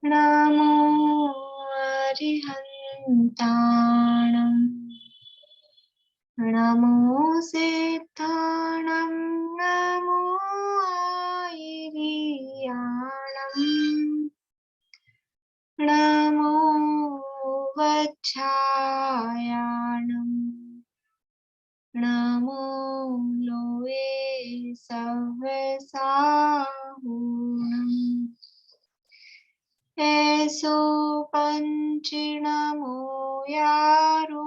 नमो अरिहन्ताणं नमो सिद्धाणं नमो आयर्याणं नमो वच्छायाणं नमो लोये सव्यसाहुणम् ऐसो पंचनमो यारो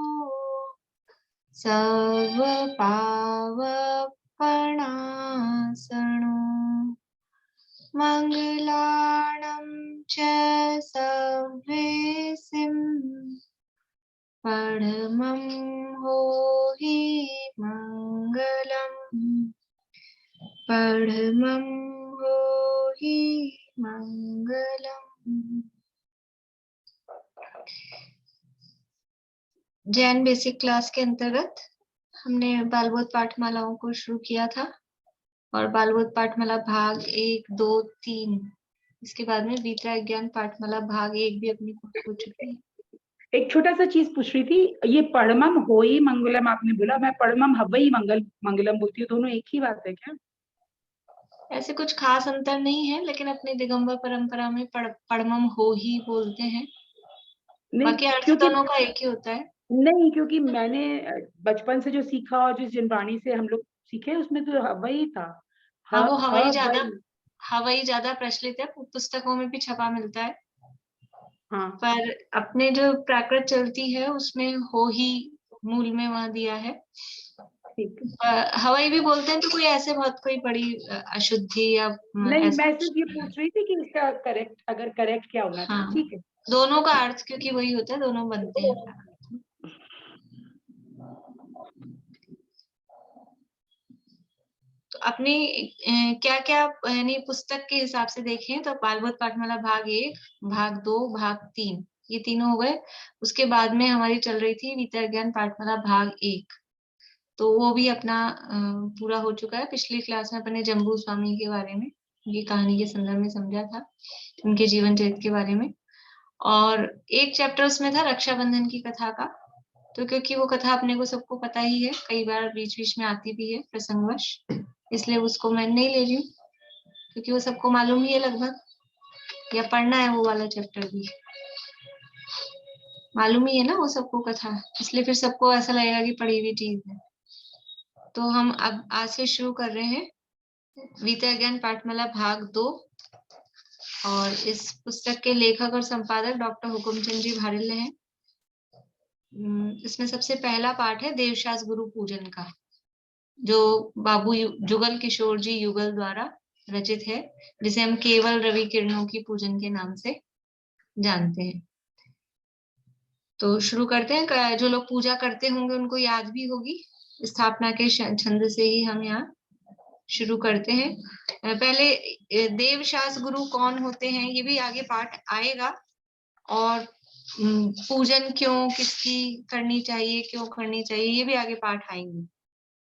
सर्वपावपणासनो मंगलाणं च सव्येसिं परमं हो हि मंगलम् परमं हो हि मंगलम्। जैन बेसिक क्लास के अंतर्गत हमने बालबोध पाठमालाओं को शुरू किया था और बालबोध पाठमाला भाग 1, 2, 3 इसके बाद में वितराग ज्ञान पाठमाला भाग 1 भी अपनी पूरी हो चुकी है। एक छोटा सा चीज पूछ रही थी, ये पढ़मम होई मंगलम आपने बोला, मैं पढ़मम हवई मंगलम बोलती हूँ, दोनों एक ही बात है क्या? ऐसे कुछ खास अंतर नहीं है, लेकिन अपने दिगंबर परंपरा में पढ़मम हो ही बोलते हैं। बाकी अर्थ दोनों का एक ही होता है। नहीं, क्योंकि मैंने बचपन से जो सीखा और जिस जनवाणी से हम लोग सीखे उसमें तो हवई था। हाँ, वो हवई ज्यादा प्रचलित है, पुस्तकों में भी छपा मिलता है। हाँ। पर अपने जो प्राकृत चलती है उसमें हो ही मूल में वहां दिया है। हवाई भी बोलते हैं तो कोई ऐसे बहुत कोई बड़ी अशुद्धि या नहीं, ऐसा मैं सिर्फ ये पूछ रही थी कि इसका करेक्ट, अगर करेक्ट क्या होना चाहिए। हाँ, ठीक है, दोनों का अर्थ क्योंकि वही होता है, दोनों बनते हैं। तो अपनी क्या क्या यानी पुस्तक के हिसाब से देखें तो बालबोध पाठमाला भाग 1, भाग 2, भाग 3 ये तीनों हो गए। उसके बाद में हमारी चल रही थी वितराग ज्ञान पाठमाला भाग 1, तो वो भी अपना पूरा हो चुका है। पिछली क्लास में अपने जम्बू स्वामी के बारे में, ये कहानी के संदर्भ में समझा था, उनके जीवन चरित्र के बारे में। और एक चैप्टर उसमें था रक्षाबंधन की कथा का, तो क्योंकि वो कथा अपने को सबको पता ही है, कई बार बीच बीच में आती भी है प्रसंगवश, इसलिए उसको मैं नहीं ले रही हूँ, क्योंकि वो सबको मालूम ही है लगभग, या पढ़ना है वो वाला चैप्टर भी मालूम ही है ना वो सबको कथा, इसलिए फिर सबको ऐसा लगेगा कि पढ़ी हुई चीज है। तो हम अब आज से शुरू कर रहे हैं वितराग ज्ञान पाठमाला भाग 2, और इस पुस्तक के लेखक और संपादक डॉक्टर हुकुमचंद जी भारिल्ले हैं। इसमें सबसे पहला पाठ है देवशास गुरु पूजन का, जो बाबू जुगल किशोर जी युगल द्वारा रचित है, जिसे हम केवल रवि किरणों की पूजन के नाम से जानते हैं। तो शुरू करते हैं। जो लोग पूजा करते होंगे उनको याद भी होगी, स्थापना के छंद से ही हम यहाँ शुरू करते हैं। पहले देवशास गुरु कौन होते हैं ये भी आगे पाठ आएगा, और पूजन क्यों किसकी करनी चाहिए, क्यों करनी चाहिए, ये भी आगे पाठ आएंगे,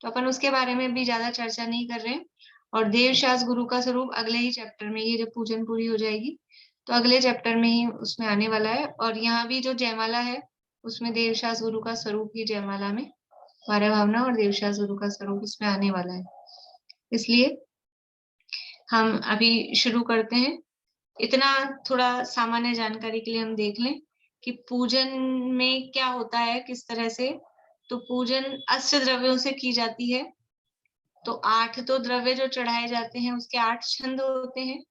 तो अपन उसके बारे में भी ज्यादा चर्चा नहीं कर रहे हैं। और देवशास गुरु का स्वरूप अगले ही चैप्टर में, ये जब पूजन पूरी हो जाएगी तो अगले चैप्टर में ही उसमें आने वाला है। और यहाँ भी जो जयमाला है उसमें देवशास गुरु का स्वरूप ही जयमाला में वार्य भावना और देवशास गुरु का स्वरूप इसमें आने वाला है, इसलिए हम अभी शुरू करते हैं। इतना थोड़ा सामान्य जानकारी के लिए हम देख लें कि पूजन में क्या होता है, किस तरह से। तो पूजन अष्ट द्रव्यों से की जाती है। तो 8 तो द्रव्य जो चढ़ाए जाते हैं उसके 8 छंद होते हैं,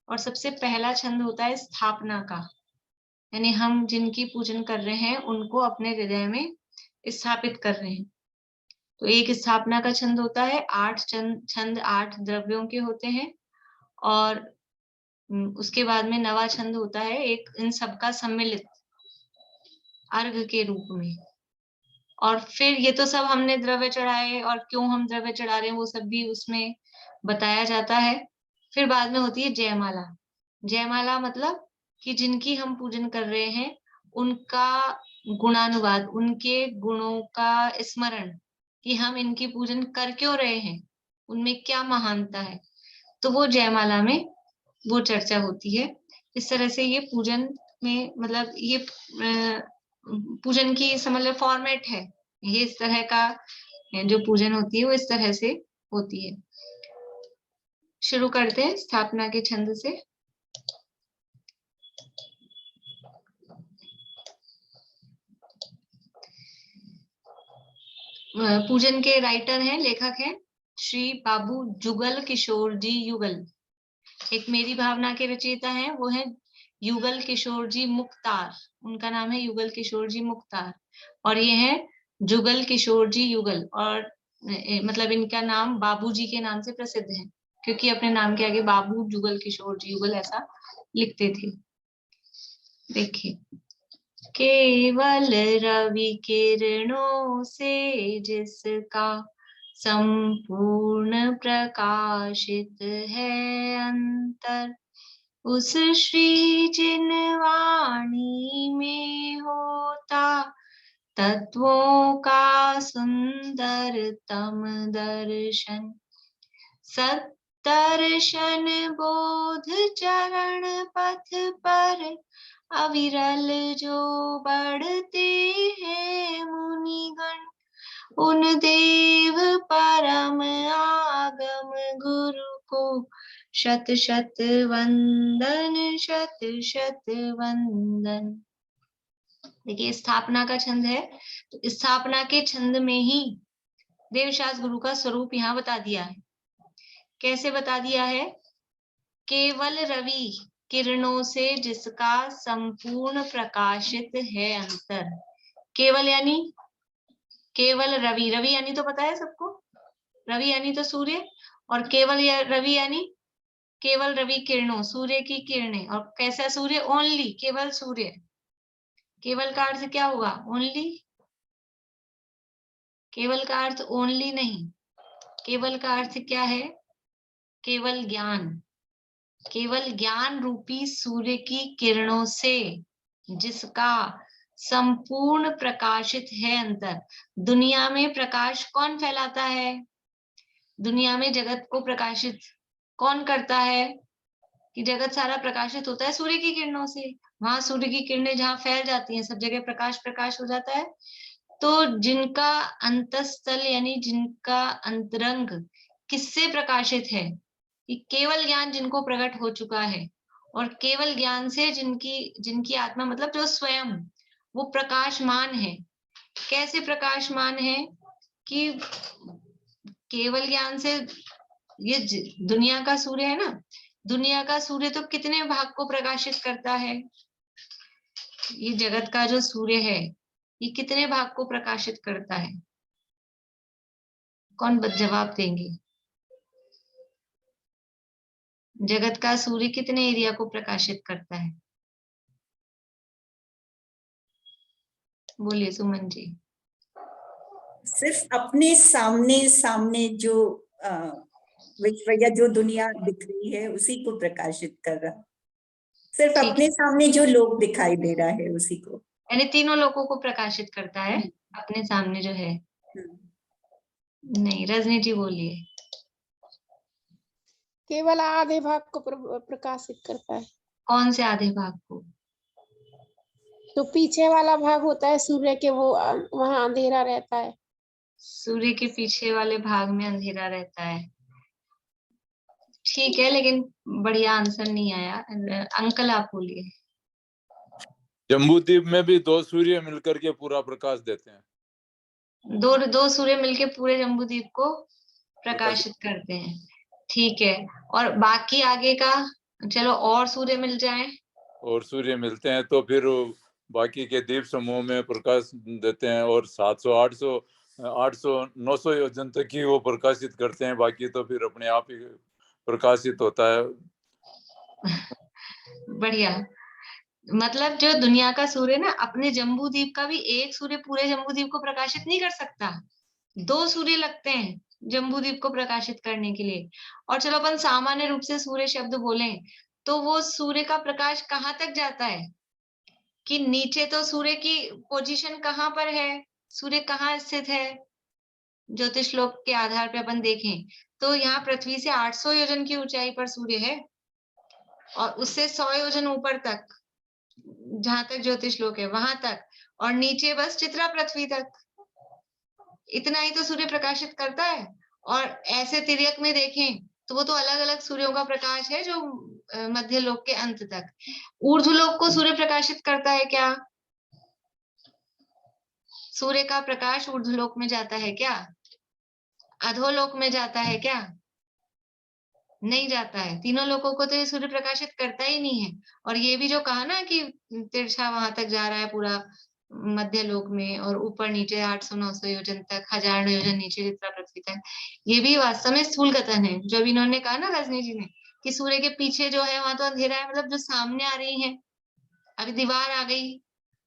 और सबसे पहला छंद होता है स्थापना का, यानी हम जिनकी पूजन कर रहे हैं उनको अपने हृदय में स्थापित कर रहे हैं। तो एक स्थापना का छंद होता है, 8 छंद 8 द्रव्यों के होते हैं, और उसके बाद में नवा छंद होता है एक इन सबका सम्मिलित अर्घ के रूप में। और फिर ये तो सब हमने द्रव्य चढ़ाए, और क्यों हम द्रव्य चढ़ा रहे हैं वो सब भी उसमें बताया जाता है। फिर बाद में होती है जयमाला। जयमाला मतलब कि जिनकी हम पूजन कर रहे हैं उनका गुणानुवाद, उनके गुणों का स्मरण, कि हम इनकी पूजन कर क्यों रहे हैं, उनमें क्या महानता है, तो वो जयमाला में वो चर्चा होती है इस तरह से ये पूजन में मतलब ये पूजन की समझ लो फॉर्मेट है, ये इस तरह का जो पूजन होती है वो इस तरह से होती है। शुरू करते हैं स्थापना के छंद से। पूजन के राइटर हैं, लेखक हैं श्री बाबू जुगल किशोर जी युगल। एक मेरी भावना के रचयिता हैं, वो है युगल किशोर जी मुख्तार, उनका नाम है युगल किशोर जी मुख्तार। और ये है जुगल किशोर जी युगल, और मतलब इनका नाम बाबूजी के नाम से प्रसिद्ध है, क्योंकि अपने नाम के आगे बाबू जुगल किशोर जी युगल ऐसा लिखते थे। देखिए, केवल रवि किरणों से जिसका संपूर्ण प्रकाशित है अंतर, उस श्री जिनवाणी में होता तत्वों का सुंदरतम दर्शन। सत्दर्शन बोध चरण पथ पर अविरल जो बढ़ते हैं मुनिगण, उन देव परम आगम गुरु को शत शत वंदन, शत शत वंदन। देखिए, स्थापना का छंद है, तो स्थापना के छंद में ही देवशास्त्र गुरु का स्वरूप यहाँ बता दिया है। कैसे बता दिया है? केवल रवि किरणों से जिसका संपूर्ण प्रकाशित है अंतर। केवल यानी केवल रवि, रवि यानी तो पता है सबको, रवि यानी तो सूर्य, और केवल या रवि यानी केवल रवि किरणों, सूर्य की किरणें। और कैसा सूर्य? ओनली, केवल सूर्य। केवल का अर्थ क्या होगा? ओनली। केवल का अर्थ ओनली नहीं, केवल का अर्थ क्या है? केवल ज्ञान। केवल ज्ञान रूपी सूर्य की किरणों से जिसका संपूर्ण प्रकाशित है अंतर। दुनिया में प्रकाश कौन फैलाता है? दुनिया में जगत को प्रकाशित कौन करता है? कि जगत सारा प्रकाशित होता है सूर्य की किरणों से। वहां सूर्य की किरणें जहां फैल जाती हैं, सब जगह प्रकाश प्रकाश हो जाता है। तो जिनका अंतस्थल यानी जिनका अंतरंग किससे प्रकाशित है? कि केवल ज्ञान जिनको प्रकट हो चुका है, और केवल ज्ञान से जिनकी जिनकी आत्मा मतलब जो स्वयं वो प्रकाशमान है। कैसे प्रकाशमान है? कि केवल ज्ञान से ये दुनिया का सूर्य है ना, दुनिया का सूर्य तो कितने भाग को प्रकाशित करता है? ये जगत का जो सूर्य है ये कितने भाग को प्रकाशित करता है? कौन जवाब देंगे? जगत का सूर्य कितने एरिया को प्रकाशित करता है? बोलिए सुमन जी। सिर्फ अपने सामने सामने जो विश्व या जो दुनिया दिख रही है उसी को प्रकाशित कर रहा, सिर्फ अपने सामने जो लोग दिखाई दे रहा है उसी को, यानी तीनों लोगों को प्रकाशित करता है अपने सामने जो है। नहीं, रजनी जी बोलिए। केवल आधे भाग को प्रकाशित करता है। कौन से आधे भाग को? तो पीछे वाला भाग होता है सूर्य के, वो वहां अंधेरा रहता है। सूर्य के पीछे वाले भाग में अंधेरा रहता है, ठीक है, लेकिन बढ़िया आंसर नहीं आया। अंकल आप बोलिए। जम्बूद्वीप में भी दो सूर्य मिलकर के पूरा प्रकाश देते हैं। दो सूर्य मिलके पूरे जम्बूद्वीप को प्रकाशित करते हैं, ठीक है। और बाकी आगे का, चलो और सूर्य मिल जाए, और सूर्य मिलते हैं तो फिर बाकी के द्वीप समूह में प्रकाश देते हैं, और 700 800 900 योजन तक ही वो प्रकाशित करते हैं, बाकी तो फिर अपने आप ही प्रकाशित होता है। बढ़िया। मतलब जो दुनिया का सूर्य ना, अपने जम्बूद्वीप का भी एक सूर्य पूरे जम्बूद्वीप को प्रकाशित नहीं कर सकता, दो सूर्य लगते हैं जम्बूद्वीप को प्रकाशित करने के लिए। और चलो अपन सामान्य रूप से सूर्य शब्द बोलें तो वो सूर्य का प्रकाश कहाँ तक जाता है? कि नीचे तो सूर्य की पोजीशन कहाँ पर है, सूर्य कहाँ स्थित है? ज्योतिष श्लोक के आधार पे अपन देखें तो यहाँ पृथ्वी से 800 योजन की ऊंचाई पर सूर्य है। और उससे 100 योजन ऊपर तक, जहां तक ज्योतिष लोक है वहां तक, और नीचे बस चित्रा पृथ्वी तक, इतना ही तो सूर्य प्रकाशित करता है। और ऐसे तिर्यक में देखें तो वो तो अलग अलग सूर्यों का प्रकाश है जो मध्य लोक के अंत तक। ऊर्ध्वलोक को सूर्य प्रकाशित करता है क्या? सूर्य का प्रकाश ऊर्ध्वलोक में जाता है क्या? अधोलोक में जाता है क्या? नहीं जाता है। तीनों लोकों को तो ये सूर्य प्रकाशित करता ही नहीं है। और ये भी जो कहा ना कि तिरछा वहां तक जा रहा है पूरा मध्य लोक में, और ऊपर नीचे 800-900 योजन तक, 1000 योजन नीचे चित्रा पृथ्वी तक, ये भी वास्तव में स्थूल कथन है। जो अभी इन्होंने कहा ना रजनी जी ने कि सूर्य के पीछे जो है वहां तो अंधेरा है, मतलब जो सामने आ रही है, अभी दीवार आ गई,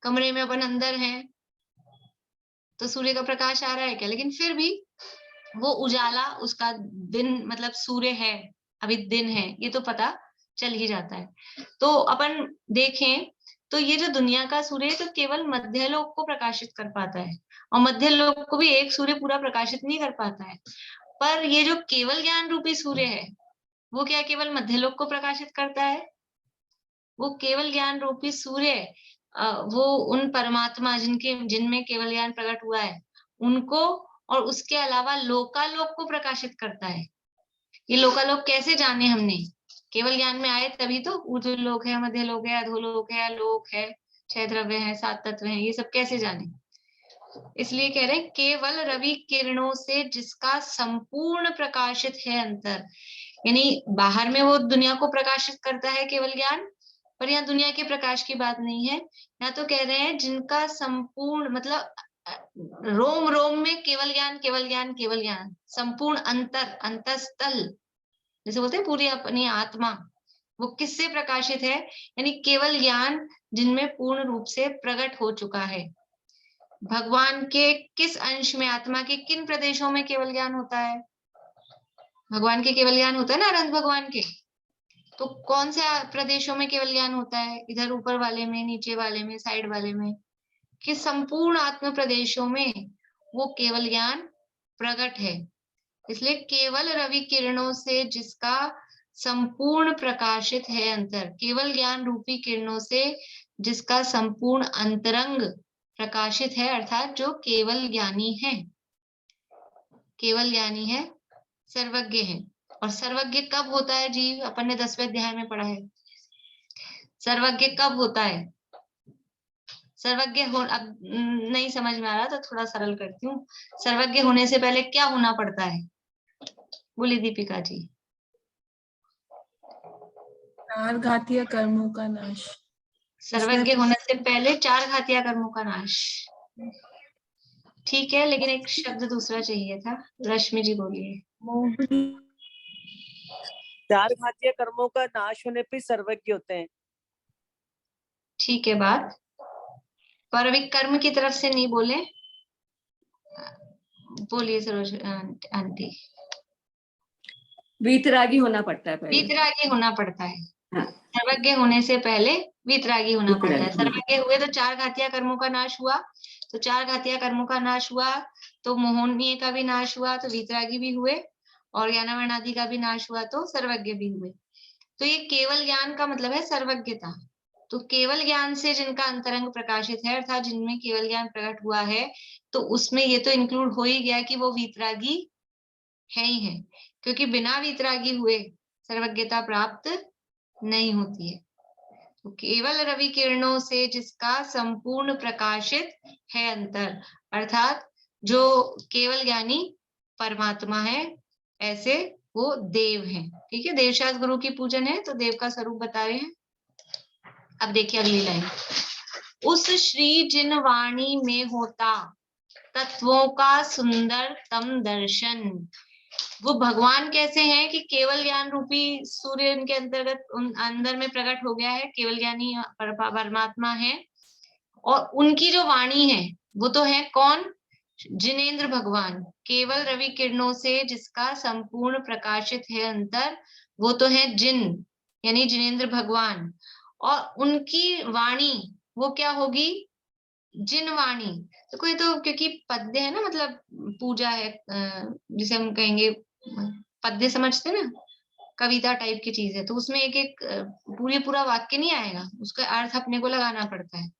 कमरे में अपन अंदर हैं तो सूर्य का प्रकाश आ रहा है क्या? लेकिन फिर भी वो उजाला, उसका दिन, मतलब सूर्य है, अभी दिन है, ये तो पता चल ही जाता है। तो अपन देखें तो ये जो दुनिया का सूर्य है तो केवल मध्य लोक को प्रकाशित कर पाता है, और मध्य लोक को भी एक सूर्य पूरा प्रकाशित नहीं कर पाता है। पर ये जो केवल ज्ञान रूपी सूर्य है वो क्या केवल मध्य लोक को प्रकाशित करता है? वो केवल ज्ञान रूपी सूर्य वो उन परमात्मा जिनमें केवल ज्ञान प्रकट हुआ है उनको, और उसके अलावा लोकालोक को प्रकाशित करता है। ये लोकालोक कैसे जाने हमने? केवल ज्ञान में आए तभी तो। ऊर्ध्व लोक है, मध्य लोक है, अधोलोक है, लोक है, 6 द्रव्य है, 7 तत्व है, ये सब कैसे जाने? इसलिए कह रहे हैं केवल रवि किरणों से जिसका संपूर्ण प्रकाशित है अंतर, यानी बाहर में वो दुनिया को प्रकाशित करता है केवल ज्ञान, पर यहाँ दुनिया के प्रकाश की बात नहीं है। यहाँ तो कह रहे हैं जिनका संपूर्ण, मतलब रोम रोम में केवल ज्ञान, केवल ज्ञान, केवल ज्ञान, संपूर्ण अंतर, अंतस्थल, जैसे बोलते हैं पूरी अपनी आत्मा, वो किससे प्रकाशित है? यानी केवल ज्ञान जिनमें पूर्ण रूप से प्रकट हो चुका है। भगवान के किस अंश में, आत्मा के किन प्रदेशों में केवल ज्ञान होता है? भगवान के केवल ज्ञान होता है ना, अनंत भगवान के, तो कौन से प्रदेशों में केवल ज्ञान होता है? इधर ऊपर वाले में, नीचे वाले में, साइड वाले में, कि संपूर्ण आत्म प्रदेशों में वो केवल ज्ञान प्रकट है। इसलिए केवल रवि किरणों से जिसका संपूर्ण प्रकाशित है अंतर, केवल ज्ञान रूपी किरणों से जिसका संपूर्ण अंतरंग प्रकाशित है, अर्थात जो केवल ज्ञानी है, केवल ज्ञानी है, सर्वज्ञ है। और सर्वज्ञ कब होता है जी? अपन ने 10वें अध्याय में पढ़ा है। सर्वज्ञ कब होता है? सर्वज्ञ हो, अब नहीं समझ में आ रहा तो थोड़ा सरल करती हूँ। सर्वज्ञ होने से पहले क्या होना पड़ता है? बोली दीपिका जी। 4 घातीय कर्मों का नाश। सर्वज्ञ होने से पहले 4 घातीय कर्मों का नाश, ठीक है, लेकिन एक शब्द दूसरा चाहिए था। रश्मि जी बोलिए। 4 घातीय कर्मों का नाश होने पे सर्वज्ञ होते हैं। ठीक है बात, पर अभी कर्म की तरफ से नहीं बोले। बोलिए सरोज आंटी। वीतरागी होना पड़ता है पहले। वीतरागी होना पड़ता है। हाँ। सर्वज्ञ होने से पहले वीतरागी होना पड़ता है। वीतरागी। सर्वज्ञ हुए तो 4 घातीय कर्मों का नाश हुआ, तो 4 घातीय कर्मों का नाश हुआ तो मोहनीय का भी नाश हुआ, तो वीतरागी भी हुए, और ज्ञानावरण आदि का भी नाश हुआ तो सर्वज्ञ भी हुए। तो ये केवल ज्ञान का मतलब है सर्वज्ञता। तो केवल ज्ञान से जिनका अंतरंग प्रकाशित है, अर्थात जिनमें केवल ज्ञान प्रकट हुआ है, तो उसमें ये तो इंक्लूड हो ही गया कि वो वीतरागी है ही है, क्योंकि बिना वीतरागी हुए सर्वज्ञता प्राप्त नहीं होती है। तो केवल रवि किरणों से जिसका संपूर्ण प्रकाशित है अंतर, अर्थात जो केवल ज्ञानी परमात्मा है, ऐसे वो देव हैं। ठीक है, देवशास्त्र गुरु की पूजन है तो देव का स्वरूप बता रहे हैं। अब देखिए अगली लाइन, उस श्री जिन वाणी में होता तत्वों का सुंदरतम दर्शन। वो भगवान कैसे हैं कि केवल ज्ञान रूपी सूर्य इनके अंतर्गत अंदर में प्रकट हो गया है, केवल ज्ञानी परमात्मा है, और उनकी जो वाणी है वो तो है कौन? जिनेंद्र भगवान। केवल रवि किरणों से जिसका संपूर्ण प्रकाशित है अंतर, वो तो है जिन, यानी जिनेंद्र भगवान। और उनकी वाणी वो क्या होगी? जिन वाणी। तो कोई तो, क्योंकि पद्य है ना, मतलब पूजा है, जिसे हम कहेंगे पद्य, समझते ना, कविता टाइप की चीज है, तो उसमें एक एक पूरा वाक्य नहीं आएगा, उसका अर्थ अपने को लगाना पड़ता है।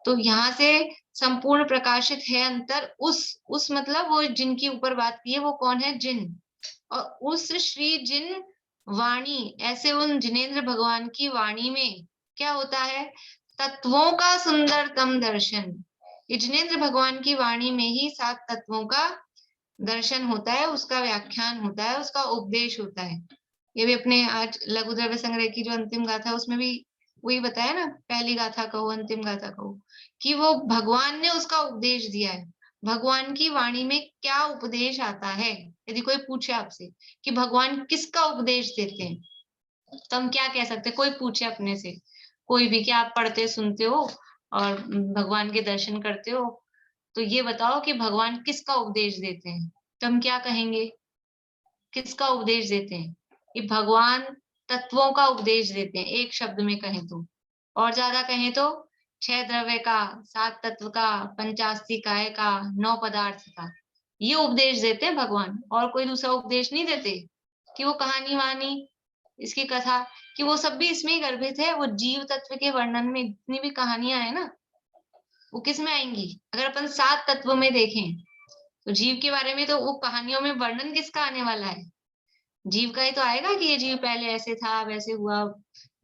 तो यहाँ से संपूर्ण प्रकाशित है अंतर, उस मतलब वो जिनकी ऊपर बात की है वो कौन है, जिन, और उस श्री जिन वाणी, ऐसे उन जिनेंद्र भगवान की वाणी में क्या होता है, तत्वों का सुंदरतम दर्शन। ये जिनेंद्र भगवान की वाणी में ही 7 तत्वों का दर्शन होता है, उसका व्याख्यान होता है, उसका उपदेश होता है। ये भी अपने आज लघु द्रव्य संग्रह की जो अंतिम गाथा है उसमें भी वही बताया ना, पहली गाथा कहो अंतिम गाथा कहो, कि वो भगवान ने उसका उपदेश दिया है। भगवान की वाणी में क्या उपदेश आता है, यदि कोई पूछे आपसे कि भगवान किसका उपदेश देते हैं, तो हम क्या कह सकते हैं, कोई पूछे अपने से, कोई भी, कि आप पढ़ते सुनते हो और भगवान के दर्शन करते हो, तो ये बताओ कि भगवान किसका उपदेश देते हैं, तो हम क्या कहेंगे, किसका उपदेश देते हैं, कि भगवान तत्वों का उपदेश देते हैं, एक शब्द में कहें तो, और ज्यादा कहें तो 6 द्रव्य का, 7 तत्व का, 85 काय का, 9 पदार्थ का, ये उपदेश देते हैं भगवान, और कोई दूसरा उपदेश नहीं देते। कि वो कहानी वहानी, इसकी कथा, कि वो सब भी इसमें ही गर्भित है। वो जीव तत्व के वर्णन में जितनी भी कहानियां है ना, वो किस में आएंगी, अगर अपन 7 तत्व में देखें तो जीव के बारे में तो वो कहानियों में वर्णन किसका आने वाला है, जीव का ही तो आएगा, कि ये जीव पहले ऐसे था, वैसे हुआ,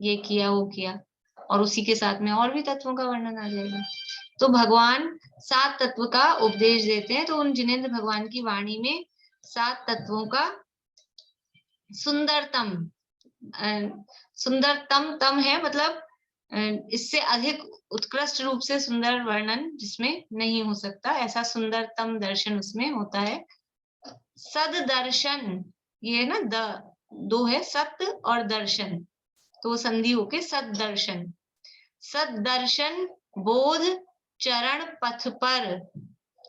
ये किया वो किया, और उसी के साथ में और भी तत्वों का वर्णन आ जाएगा। तो भगवान 7 तत्व का उपदेश देते हैं, तो उन जिनेंद्र भगवान की वाणी में 7 तत्वों का सुंदरतम, सुंदरतम तम है मतलब इससे अधिक उत्कृष्ट रूप से सुंदर वर्णन जिसमें नहीं हो सकता, ऐसा सुंदरतम दर्शन उसमें होता है। सद दर्शन, ये ना दो है, सत्य और दर्शन, तो संधि होके सद दर्शन। सद दर्शन बोध चरण पथ पर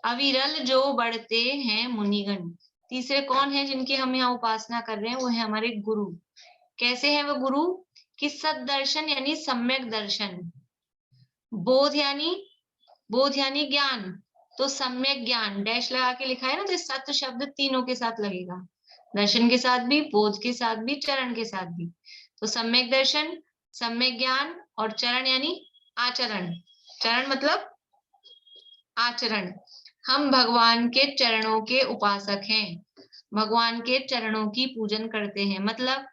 अविरल जो बढ़ते हैं मुनिगण। तीसरे कौन है जिनकी हम यहाँ उपासना कर रहे हैं, वो है हमारे गुरु। कैसे हैं वो गुरु, कि सद दर्शन यानी सम्यक दर्शन, बोध यानी ज्ञान, तो सम्यक ज्ञान डैश लगा के लिखा है ना, तो सत्य शब्द तीनों के साथ लगेगा, दर्शन के साथ भी, बोध के साथ भी, चरण के साथ भी। तो सम्यक दर्शन, सम्यक ज्ञान और चरण यानी आचरण। चरण मतलब आचरण। हम भगवान के चरणों के उपासक हैं, भगवान के चरणों की पूजन करते हैं। मतलब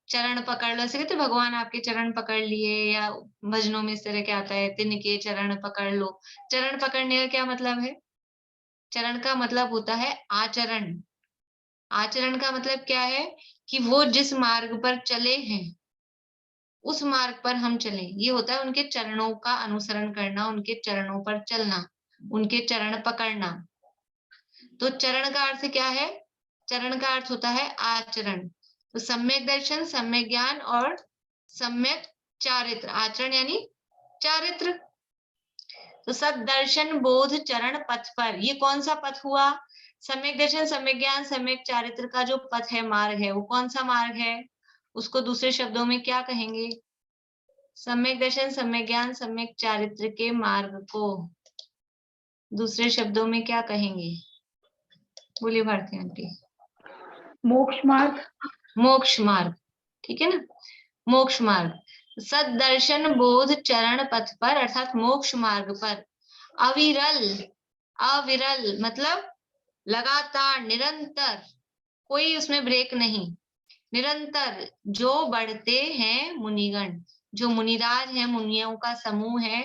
चरण पकड़ लो, ऐसे कहते भगवान आपके चरण पकड़ लिए, या भजनों में इस तरह के आता है, तिनके चरण पकड़ लो। चरण पकड़ने का क्या मतलब है, चरण का मतलब होता है आचरण। आचरण का मतलब क्या है, कि वो जिस मार्ग पर चले हैं उस मार्ग पर हम चले, ये होता है उनके चरणों का अनुसरण करना, उनके चरणों पर चलना, उनके चरण पकड़ना। तो चरण का अर्थ क्या है, चरण का अर्थ होता है आचरण। तो सम्यक दर्शन, सम्यक ज्ञान और सम्यक चारित्र, आचरण यानी चारित्र। तो सब दर्शन बोध चरण पथ पर, ये कौन सा पथ हुआ, सम्यक दर्शन, सम्यक ज्ञान, सम्यक चारित्र का जो पथ है, मार्ग है, वो कौन सा मार्ग है, उसको दूसरे शब्दों में क्या कहेंगे, सम्यक दर्शन, सम्यक ज्ञान, सम्यक चारित्र के मार्ग को दूसरे शब्दों में क्या कहेंगे, बोलिए भारती आंटी। मोक्ष मार्ग। मोक्ष मार्ग, ठीक है ना, मोक्ष मार्ग। सद दर्शन बोध चरण पथ पर अर्थात मोक्ष मार्ग पर अविरल, अविरल मतलब लगातार, निरंतर, कोई उसमें ब्रेक नहीं, निरंतर जो बढ़ते हैं मुनिगण, जो मुनिराज है, मुनियों का समूह है,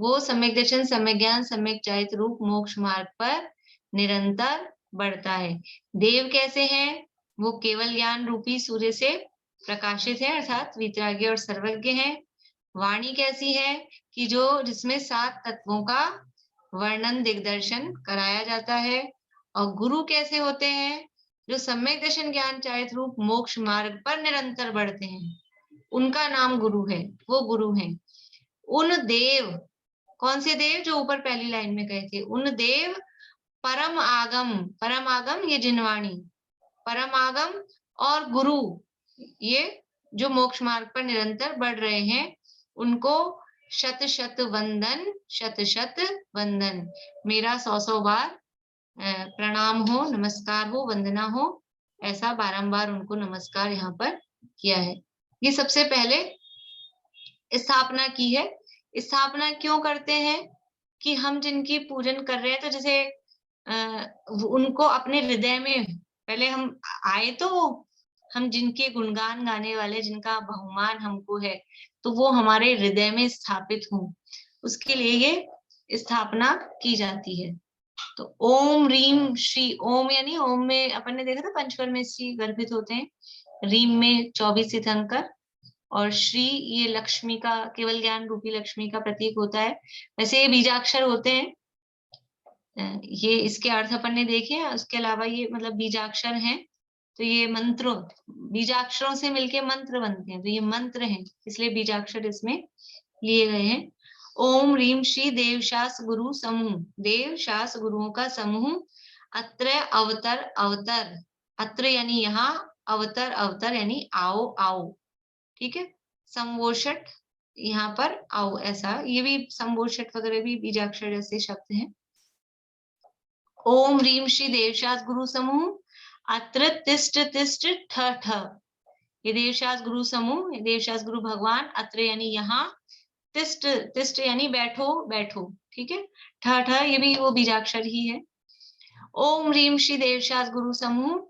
वो सम्यक दर्शन, सम्यक ज्ञान, सम्यक चारित्र रूप मोक्ष मार्ग पर निरंतर बढ़ता है। देव कैसे हैं, वो केवल ज्ञान रूपी सूर्य से प्रकाशित है, अर्थात वितरागी और सर्वज्ञ है। वाणी कैसी है, कि जो जिसमें 7 तत्वों का वर्णन दिग्दर्शन कराया जाता है। और गुरु कैसे होते हैं, जो सम्यक दर्शन ज्ञान चारित्र रूप मोक्ष मार्ग पर निरंतर बढ़ते हैं, उनका नाम गुरु है, वो गुरु हैं। उन देव, कौन से देव, जो ऊपर पहली लाइन में कहे थे, उन देव परम आगम, परम आगम ये जिनवाणी, परम आगम और गुरु, ये जो मोक्ष मार्ग पर निरंतर बढ़ रहे हैं, उनको शत शत वंदन, शत शत वंदन, मेरा 100 बार प्रणाम हो, नमस्कार हो, वंदना हो। ऐसा बारंबार उनको नमस्कार यहाँ पर किया है। ये सबसे पहले स्थापना की है। स्थापना क्यों करते हैं कि हम जिनकी पूजन कर रहे हैं, तो जैसे उनको अपने हृदय में पहले हम आए, तो हम जिनके गुणगान गाने वाले, जिनका बहुमान हमको है, तो वो हमारे हृदय में स्थापित हों, उसके लिए ये स्थापना की जाती है। तो ओम रीम श्री, ओम यानी ओम में अपन ने देखा था पंचवर में श्री गर्भित होते हैं, रीम में 24 तीर्थंकर, और श्री ये लक्ष्मी का, केवल ज्ञान रूपी लक्ष्मी का प्रतीक होता है। वैसे ये बीजाक्षर होते हैं, ये इसके अर्थ अपन ने देखे। उसके अलावा ये मतलब बीजाक्षर हैं, तो ये मंत्रों, बीजाक्षरों से मिलके मंत्र बनते हैं, तो ये मंत्र हैं, इसलिए बीजाक्षर इसमें लिए गए हैं। ओम रीम श्री देवशास गुरु समूह, देवशास गुरुओं का समूह, अत्र अवतर, अवतर अत्र यानी यहाँ, अवतर अवतर यानी आओ आओ, ठीक है। संवोषट यहाँ पर आओ, ऐसा ये भी संवोषट वगैरह भी बीजाक्षर जैसे शब्द हैं। ओम रीम श्री देवशास गुरु समूह, अत्र तिष्ठ तिष्ठ ठ ठ, ये देवशास गुरु समूह, देवशास गुरु भगवान, अत्र यानी यहाँ, तिष्ठ तिष्ठ यानी बैठो बैठो, ठीक है। ठ ठ ये भी वो बीजाक्षर ही है। ओम रीम श्री देवशास गुरु समूह,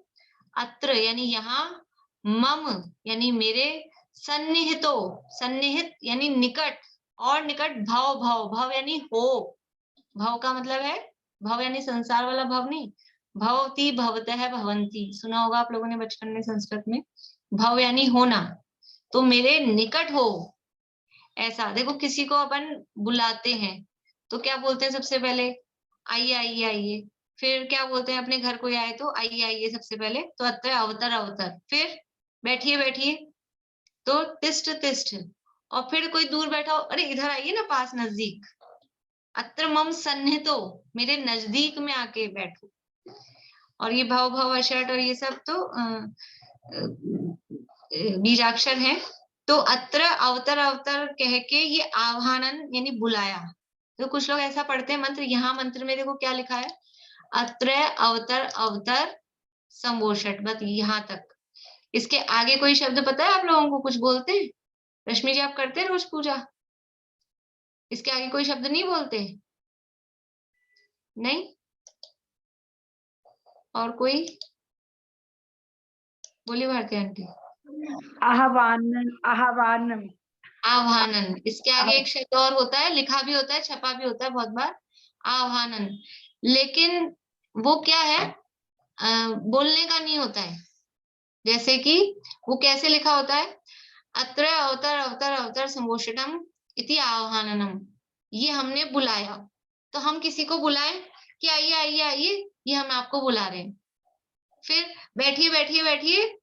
अत्र यानी यहाँ, मम यानी मेरे, सन्निहितो, सन्निहित यानी निकट, और निकट भव, भव भव यानी हो, भव का मतलब है, भव यानी संसार वाला भव नहीं, भवती भवतः भवंती, सुना होगा आप लोगों ने बचपन में संस्कृत में। भव यानी होना, तो मेरे निकट हो, ऐसा। देखो किसी को अपन बुलाते हैं तो क्या बोलते हैं सबसे पहले, आइए आइए आइए। फिर क्या बोलते हैं, अपने घर कोई आए तो आइए आइए सबसे पहले, तो अत्र अवतर अवतर। फिर बैठिए बैठिए, तो तिष्ठ तिष्ठ। और फिर कोई दूर बैठा हो, अरे इधर आइए ना, पास नजदीक, अत्र मम सन्निहितो, मेरे नजदीक में आके बैठो। और ये भव भव अशट और ये सब तो बीजाक्षर है। तो अत्र अवतर अवतर कह के ये आह्वानन यानी बुलाया। तो कुछ लोग ऐसा पढ़ते हैं मंत्र, यहाँ मंत्र में देखो क्या लिखा है, अत्र अवतर अवतर संवोषट, बस यहाँ तक। इसके आगे कोई शब्द पता है आप लोगों को, कुछ बोलते हैं? रश्मि जी आप करते हैं रोज पूजा, इसके आगे कोई शब्द नहीं बोलते? नहीं? और कोई? बोलिए भारती आंटी। आह्वानन, आह्वानम, आह्वानन, इसके आगे एक शब्द और होता है, लिखा भी होता है, छपा भी होता है बहुत बार, आह्वानन। लेकिन वो क्या है, बोलने का नहीं होता है। जैसे कि वो कैसे लिखा होता है, अत्र अवतर अवतर अवतर संभोषणम इति आह्वाननम, ये हमने बुलाया। तो हम किसी को बुलाएं कि आइए आइए आइए, ये हम आपको बुला रहे हैं। फिर बैठिए बैठिए बैठिए,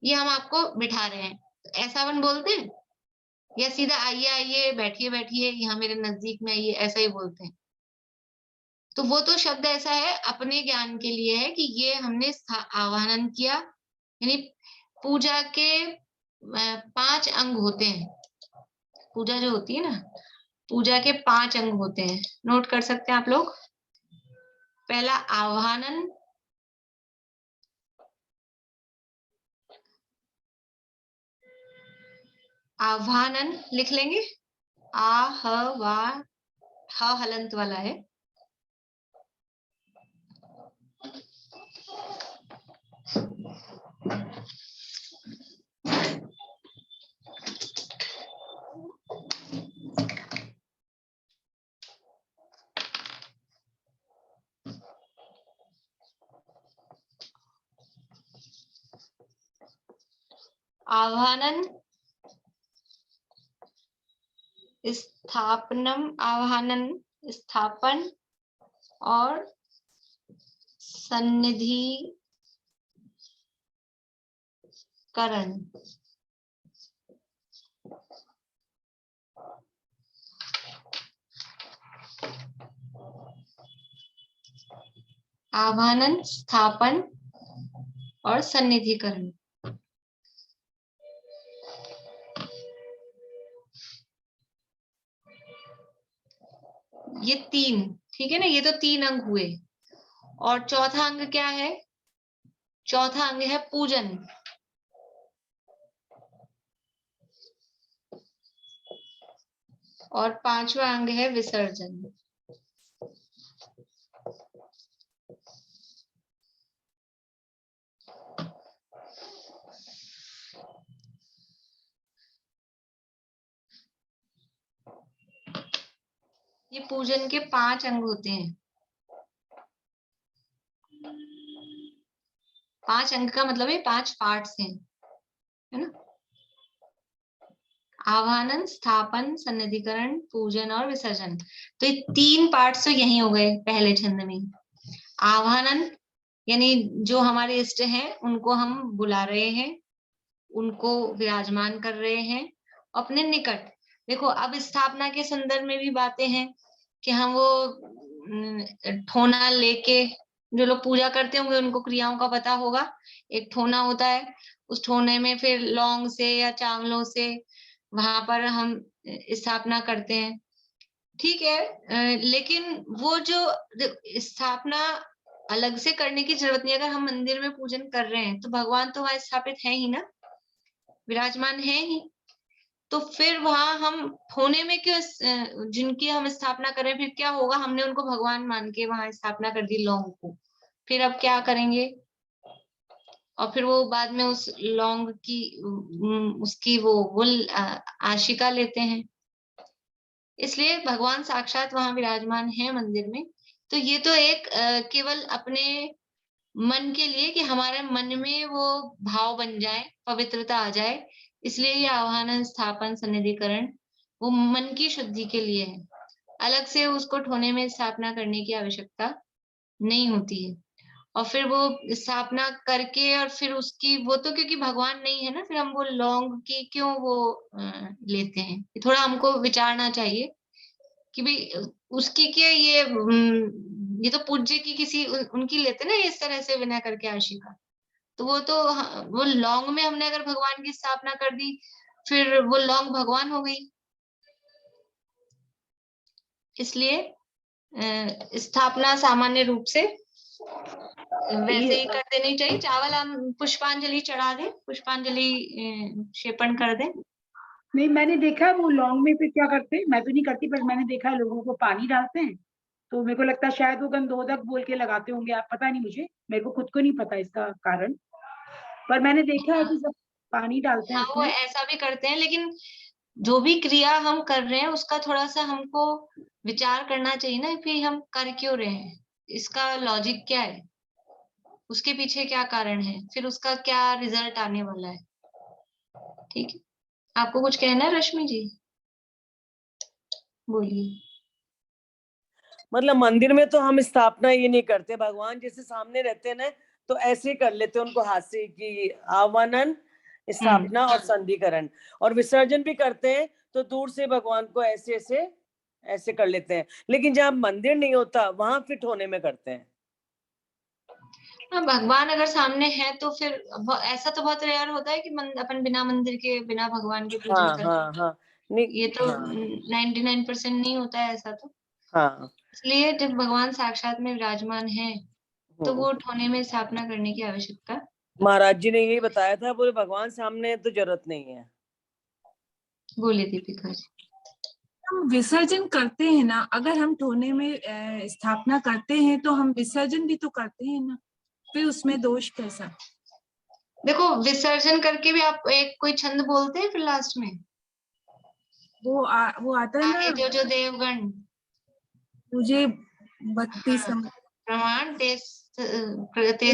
ये हम आपको बिठा रहे हैं, ऐसा अपन बोलते हैं? या सीधा आइए आइए बैठिए बैठिए, यहाँ मेरे नजदीक में आइए, ऐसा ही बोलते हैं? तो वो तो शब्द ऐसा है, अपने ज्ञान के लिए है कि ये हमने आह्वान किया। यानी पूजा के 5 अंग होते हैं। पूजा जो होती है ना, पूजा के 5 अंग होते हैं, नोट कर सकते हैं आप लोग। पहला आह्वानन, आह्वानन लिख लेंगे, आ ह वा, ह हलंत वाला है। आह्वानन, स्थापनम, आह्वानन स्थापन, और सन्निधि करण। आह्वानन, स्थापन और सन्निधिकरण। ये 3, ठीक है ना, ये तो 3 अंग हुए। और चौथा अंग क्या है, चौथा अंग है पूजन। और पांचवा अंग है विसर्जन। ये पूजन के 5 अंग होते हैं। 5 अंग का मतलब है 5 पार्ट्स हैं, है ना। आवाहन, स्थापन, सन्निधिकरण, पूजन और विसर्जन। तो ये 3 पार्ट्स तो यही हो गए पहले छंद में। आवाहन यानी जो हमारे इष्ट हैं उनको हम बुला रहे हैं, उनको विराजमान कर रहे हैं अपने निकट। देखो अब स्थापना के संदर्भ में भी बातें हैं कि हम वो ठोना लेके, जो लोग पूजा करते होंगे उनको क्रियाओं का पता होगा। एक ठोना होता है, उस ठोने में फिर लौंग से या चावलों से वहां पर हम स्थापना करते हैं, ठीक है। लेकिन वो जो स्थापना अलग से करने की जरूरत नहीं। अगर हम मंदिर में पूजन कर रहे हैं तो भगवान तो वहां स्थापित है ही ना, विराजमान है ही। तो फिर वहां हम ठोने में क्यों जिनकी हम स्थापना करें, फिर क्या होगा, हमने उनको भगवान मान के वहां स्थापना कर दी लौंग को, फिर अब क्या करेंगे। और फिर वो बाद में उस लौंग की उसकी वो आशिका लेते हैं। इसलिए भगवान साक्षात वहां विराजमान है मंदिर में। तो ये तो एक केवल अपने मन के लिए कि हमारे मन में वो भाव बन जाए, पवित्रता आ जाए, इसलिए ये आवाहन, स्थापन, सन्निधिकरण वो मन की शुद्धि के लिए है। अलग से उसको ठोने में स्थापना करने की आवश्यकता नहीं होती है। और फिर वो स्थापना करके और फिर उसकी वो तो क्योंकि भगवान नहीं है ना, फिर हम वो लौंग की क्यों वो लेते हैं, थोड़ा हमको विचारना चाहिए कि भाई उसकी क्या ये तो पूज्य की किसी उनकी लेते ना इस तरह से विनय करके आशिका। तो वो तो वो लौंग में हमने अगर भगवान की स्थापना कर दी, फिर वो लौंग भगवान हो गई। इसलिए स्थापना सामान्य रूप से वैसे ही कर देनी चाहिए। चावल हम पुष्पांजलि चढ़ा दें, पुष्पांजलि क्षेपण कर दें। नहीं, मैंने देखा है वो लौंग में फिर क्या करते हैं, मैं तो नहीं करती, पर मैंने देखा है लोगों को पानी डालते हैं। तो मेरे को लगता है शायद वो गंधोदक बोल के लगाते होंगे, आप पता नहीं, मुझे मेरे को खुद को नहीं पता इसका कारण, पर मैंने देखा है कि सब पानी डालते हैं हाँ, वो उसमें। ऐसा भी करते हैं, लेकिन जो भी क्रिया हम कर रहे हैं उसका थोड़ा सा हमको विचार करना चाहिए ना, कि हम कर क्यों रहे हैं, इसका लॉजिक क्या है, उसके पीछे क्या कारण है, फिर उसका क्या रिजल्ट आने वाला है। ठीक है, आपको कुछ कहना है रश्मि जी? बोलिए। मतलब मंदिर में तो हम स्थापना ये नहीं करते, भगवान जैसे सामने रहते हैं ना तो ऐसे ही कर लेते हैं उनको हाथ से कि आवाहन, स्थापना और संधिकरण। और विसर्जन भी करते हैं तो दूर से भगवान को ऐसे ऐसे ऐसे कर लेते हैं। लेकिन जहाँ मंदिर नहीं होता वहां फिट होने में करते हैं। हाँ, भगवान अगर सामने है तो फिर ऐसा तो बहुत रेयर होता है कि अपन बिना मंदिर के, बिना भगवान के पूजन हाँ करते। हाँ हाँ, नहीं, ये तो हाँ 99% नहीं होता है ऐसा तो। हाँ। इसलिए जब भगवान साक्षात में विराजमान है तो वो ठोने में स्थापना करने की आवश्यकता। महाराज जी ने यही बताया था, बोले भगवान सामने है तो जरूरत नहीं है। बोले दीपिका जी। हम विसर्जन करते हैं ना, अगर हम ठोने में स्थापना करते हैं तो हम विसर्जन भी तो करते हैं ना, फिर उसमें दोष कैसा? देखो, विसर्जन करके भी आप एक कोई छंद बोलते हैं फिर लास्ट में, वो आता है आगे ना, जो देवगण मुझे भक्ति हाँ, प्रमाण ते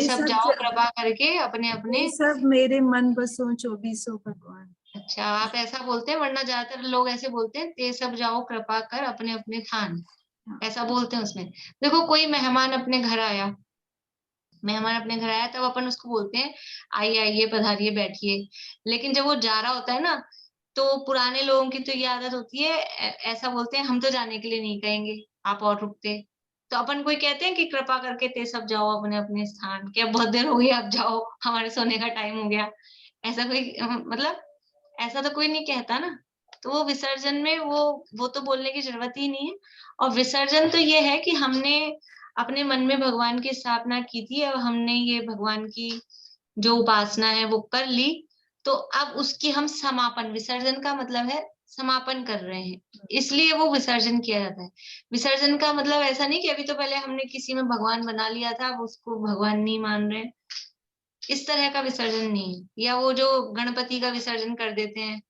सब जाओ कृपा करके अपने अपने। सब मेरे मन बसो 24 भगवान। अच्छा, आप ऐसा बोलते हैं, वरना ज्यादातर लोग ऐसे बोलते हैं, ते सब जाओ कृपा कर अपने अपने थान, ऐसा बोलते हैं उसमें। देखो, कोई मेहमान अपने घर आया, मेहमान अपने घर आया तब अपन उसको बोलते हैं आइए आइए पधारिए बैठिए। लेकिन जब वो जा रहा होता है ना, तो पुराने लोगों की तो ये आदत होती है, ऐसा बोलते हैं हम तो जाने के लिए नहीं कहेंगे, आप और रुकते। तो अपन कोई कहते हैं कि कृपा करके ते सब जाओ अपने अपने स्थान, कि अब बहुत देर हो गई, आप जाओ, हमारे सोने का टाइम हो गया। ऐसा कोई मतलब ऐसा तो कोई नहीं कहता ना। तो वो विसर्जन में वो तो बोलने की जरूरत ही नहीं है। और विसर्जन तो ये है कि हमने अपने मन में भगवान की स्थापना की थी, अब हमने ये भगवान की जो उपासना है वो कर ली, तो अब उसकी हम समापन, विसर्जन का मतलब है समापन कर रहे हैं, इसलिए वो विसर्जन किया जाता है। विसर्जन का मतलब ऐसा नहीं कि अभी तो पहले हमने किसी में भगवान बना लिया था, अब उसको भगवान नहीं मान रहे, इस तरह का विसर्जन नहीं है। या वो जो गणपति का विसर्जन कर देते हैं,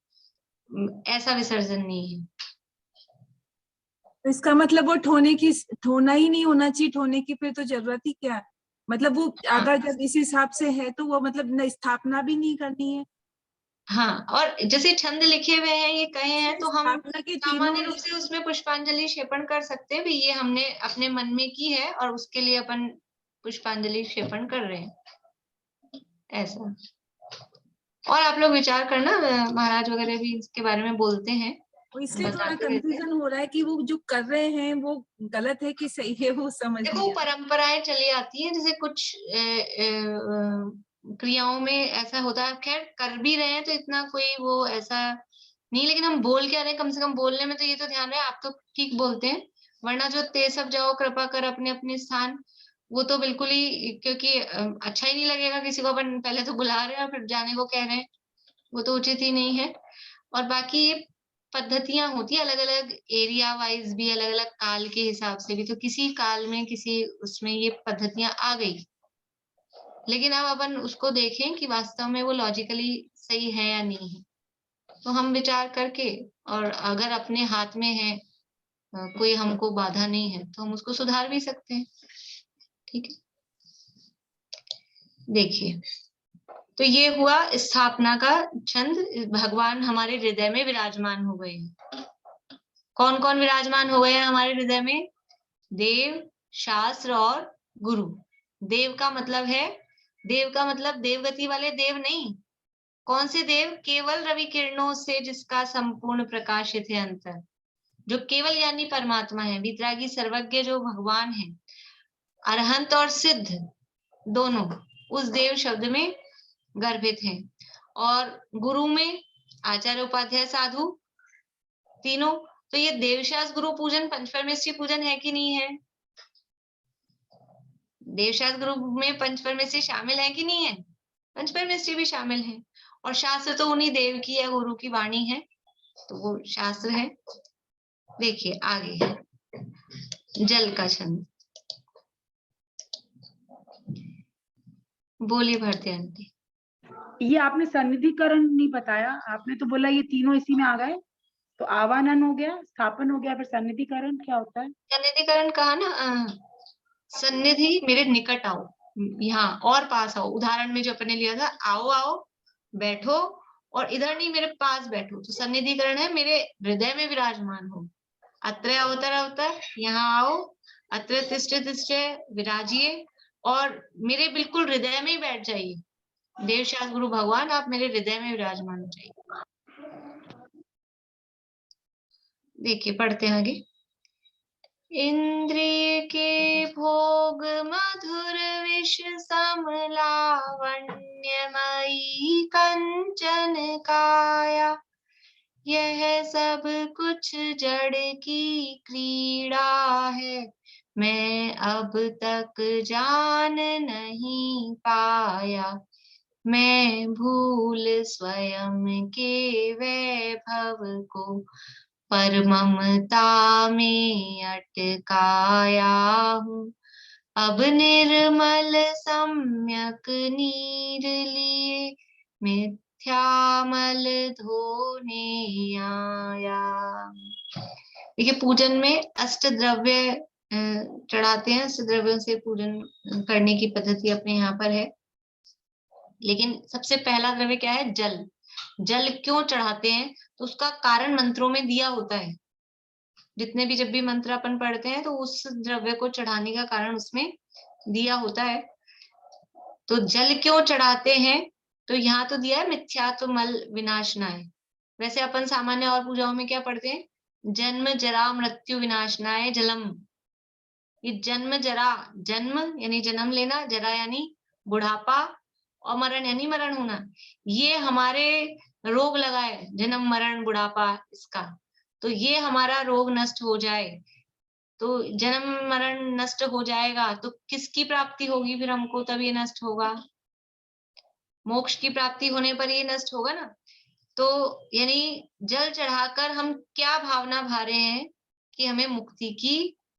ऐसा विसर्जन नहीं है। तो इसका मतलब वो ठोना ही नहीं होना चाहिए, ठोने की फिर तो जरूरत ही क्या है? मतलब वो अगर जब इस हिसाब से है तो वो मतलब न स्थापना भी नहीं करनी है। हाँ, और जैसे छंद लिखे हुए हैं, ये कहे हैं, तो हम स्थापना के तीनों सामान्य रूप से उसमें पुष्पांजलि क्षेपण कर सकते हैं भी, ये हमने अपने मन में की है और उसके लिए अपन पुष्पांजलि क्षेपण कर रहे हैं, ऐसा। और आप लोग विचार करना, महाराज वगैरह भी इसके बारे में बोलते हैं, वो इसलिए थोड़ा बताते रहते हैं। कंफ्यूजन हो रहा है कि वो जो कर रहे हैं वो गलत है कि सही है, वो समझ देखो, नहीं आ रहा। परंपराएं चली आती है, जैसे कुछ क्रियाओं में ऐसा होता है, खैर कर भी रहे हैं तो इतना कोई वो ऐसा नहीं, लेकिन हम बोल क्या रहे हैं, कम से कम बोलने में तो ये तो ध्यान रहे, आप तो ठीक बोलते हैं, वरना जो ते सब जाओ कृपा कर अपने अपने स्थान, वो तो बिल्कुल ही, क्योंकि अच्छा ही नहीं लगेगा किसी को, अपन पहले तो बुला रहे हैं और फिर जाने को कह रहे हैं, वो तो उचित ही नहीं है। और बाकी ये पद्धतियां होती है अलग अलग एरिया वाइज भी, अलग अलग काल के हिसाब से भी, तो किसी काल में किसी उसमें ये पद्धतियां आ गई, लेकिन अब अपन उसको देखें कि वास्तव में वो लॉजिकली सही है या नहीं है, तो हम विचार करके, और अगर अपने हाथ में है, कोई हमको बाधा नहीं है, तो हम उसको सुधार भी सकते हैं। ठीक है, देखिए, तो ये हुआ स्थापना का छंद। भगवान हमारे हृदय में विराजमान हो गए हैं। कौन कौन विराजमान हो गए हैं हमारे हृदय में? देव, शास्त्र और गुरु। देव का मतलब है, देव का मतलब देवगति वाले देव नहीं। कौन से देव? केवल रवि किरणों से जिसका संपूर्ण प्रकाशित है अंतर, जो केवल यानी परमात्मा है, वितरागी सर्वज्ञ जो भगवान है, अरहंत और सिद्ध दोनों उस देव शब्द में गर्भित हैं। और गुरु में आचार्य, उपाध्याय, साधु तीनों। तो ये देवशास्त्र गुरु पूजन पंचपरमेष्ठी पूजन है कि नहीं है? देवशास्त्र गुरु में पंचपरमेष्ठी शामिल है कि नहीं है? पंचपरमेष्ठी भी शामिल है। और शास्त्र तो उन्हीं देव की या गुरु की वाणी है, तो वो शास्त्र है। देखिए आगे है जल का छंद। बोलिए भारती आंटी। ये आपने सन्निधिकरण नहीं बताया, आपने तो बोला ये तीनों इसी में आ गए, तो आवाहन हो गया, स्थापन हो गया, फिर सन्निधिकरण क्या होता है? सन्निधिकरण कहा ना, सन्निधि मेरे निकट आओ, यहाँ और पास आओ। उदाहरण में जो अपने लिया था, आओ आओ बैठो, और इधर नहीं मेरे पास बैठो, तो सन्निधिकरण है मेरे हृदय में विराजमान हो। अत्र अवतर अवतर, यहाँ आओ, अत्र तिष्ठ तिष्ठ विराजिए, और मेरे बिल्कुल हृदय में ही बैठ जाइए। देवशास्त्र गुरु भगवान आप मेरे हृदय में विराजमान हो जाइए। देखिए पढ़ते हैं आगे। इंद्रिय के भोग मधुर विष सम लावण्यमयी कंचन काया, यह सब कुछ जड़ की क्रीड़ा है, मैं अब तक जान नहीं पाया। मैं भूल स्वयं के वैभव को, पर ममता में अटकाया हूँ। अब निर्मल सम्यक नीर लिए, मिथ्यामल धोने आया। देखिए पूजन में अष्ट द्रव्य चढ़ाते हैं, अष्ट द्रव्यों से पूजन करने की पद्धति अपने यहाँ पर है। लेकिन सबसे पहला द्रव्य क्या है? जल। जल क्यों चढ़ाते हैं? तो उसका कारण मंत्रों में दिया होता है। जितने भी जब भी मंत्र अपन पढ़ते हैं तो उस द्रव्य को चढ़ाने का कारण उसमें दिया होता है। तो जल क्यों चढ़ाते हैं? तो यहाँ तो दिया है मिथ्यात्व मल विनाशनाय। वैसे अपन सामान्य और पूजाओं में क्या पढ़ते हैं? जन्म जरा मृत्यु विनाशनाय जलम। ये जन्म जरा, जन्म यानी जन्म लेना, जरा यानी बुढ़ापा, और मरण यानी मरण होना। ये हमारे रोग लगा है, जन्म मरण बुढ़ापा, इसका। तो ये हमारा रोग नष्ट हो जाए, तो जन्म मरण नष्ट हो जाएगा तो किसकी प्राप्ति होगी फिर हमको, तब ये नष्ट होगा। मोक्ष की प्राप्ति होने पर ये नष्ट होगा ना। तो यानी जल चढ़ाकर हम क्या भावना भा रहे हैं कि हमें मुक्ति की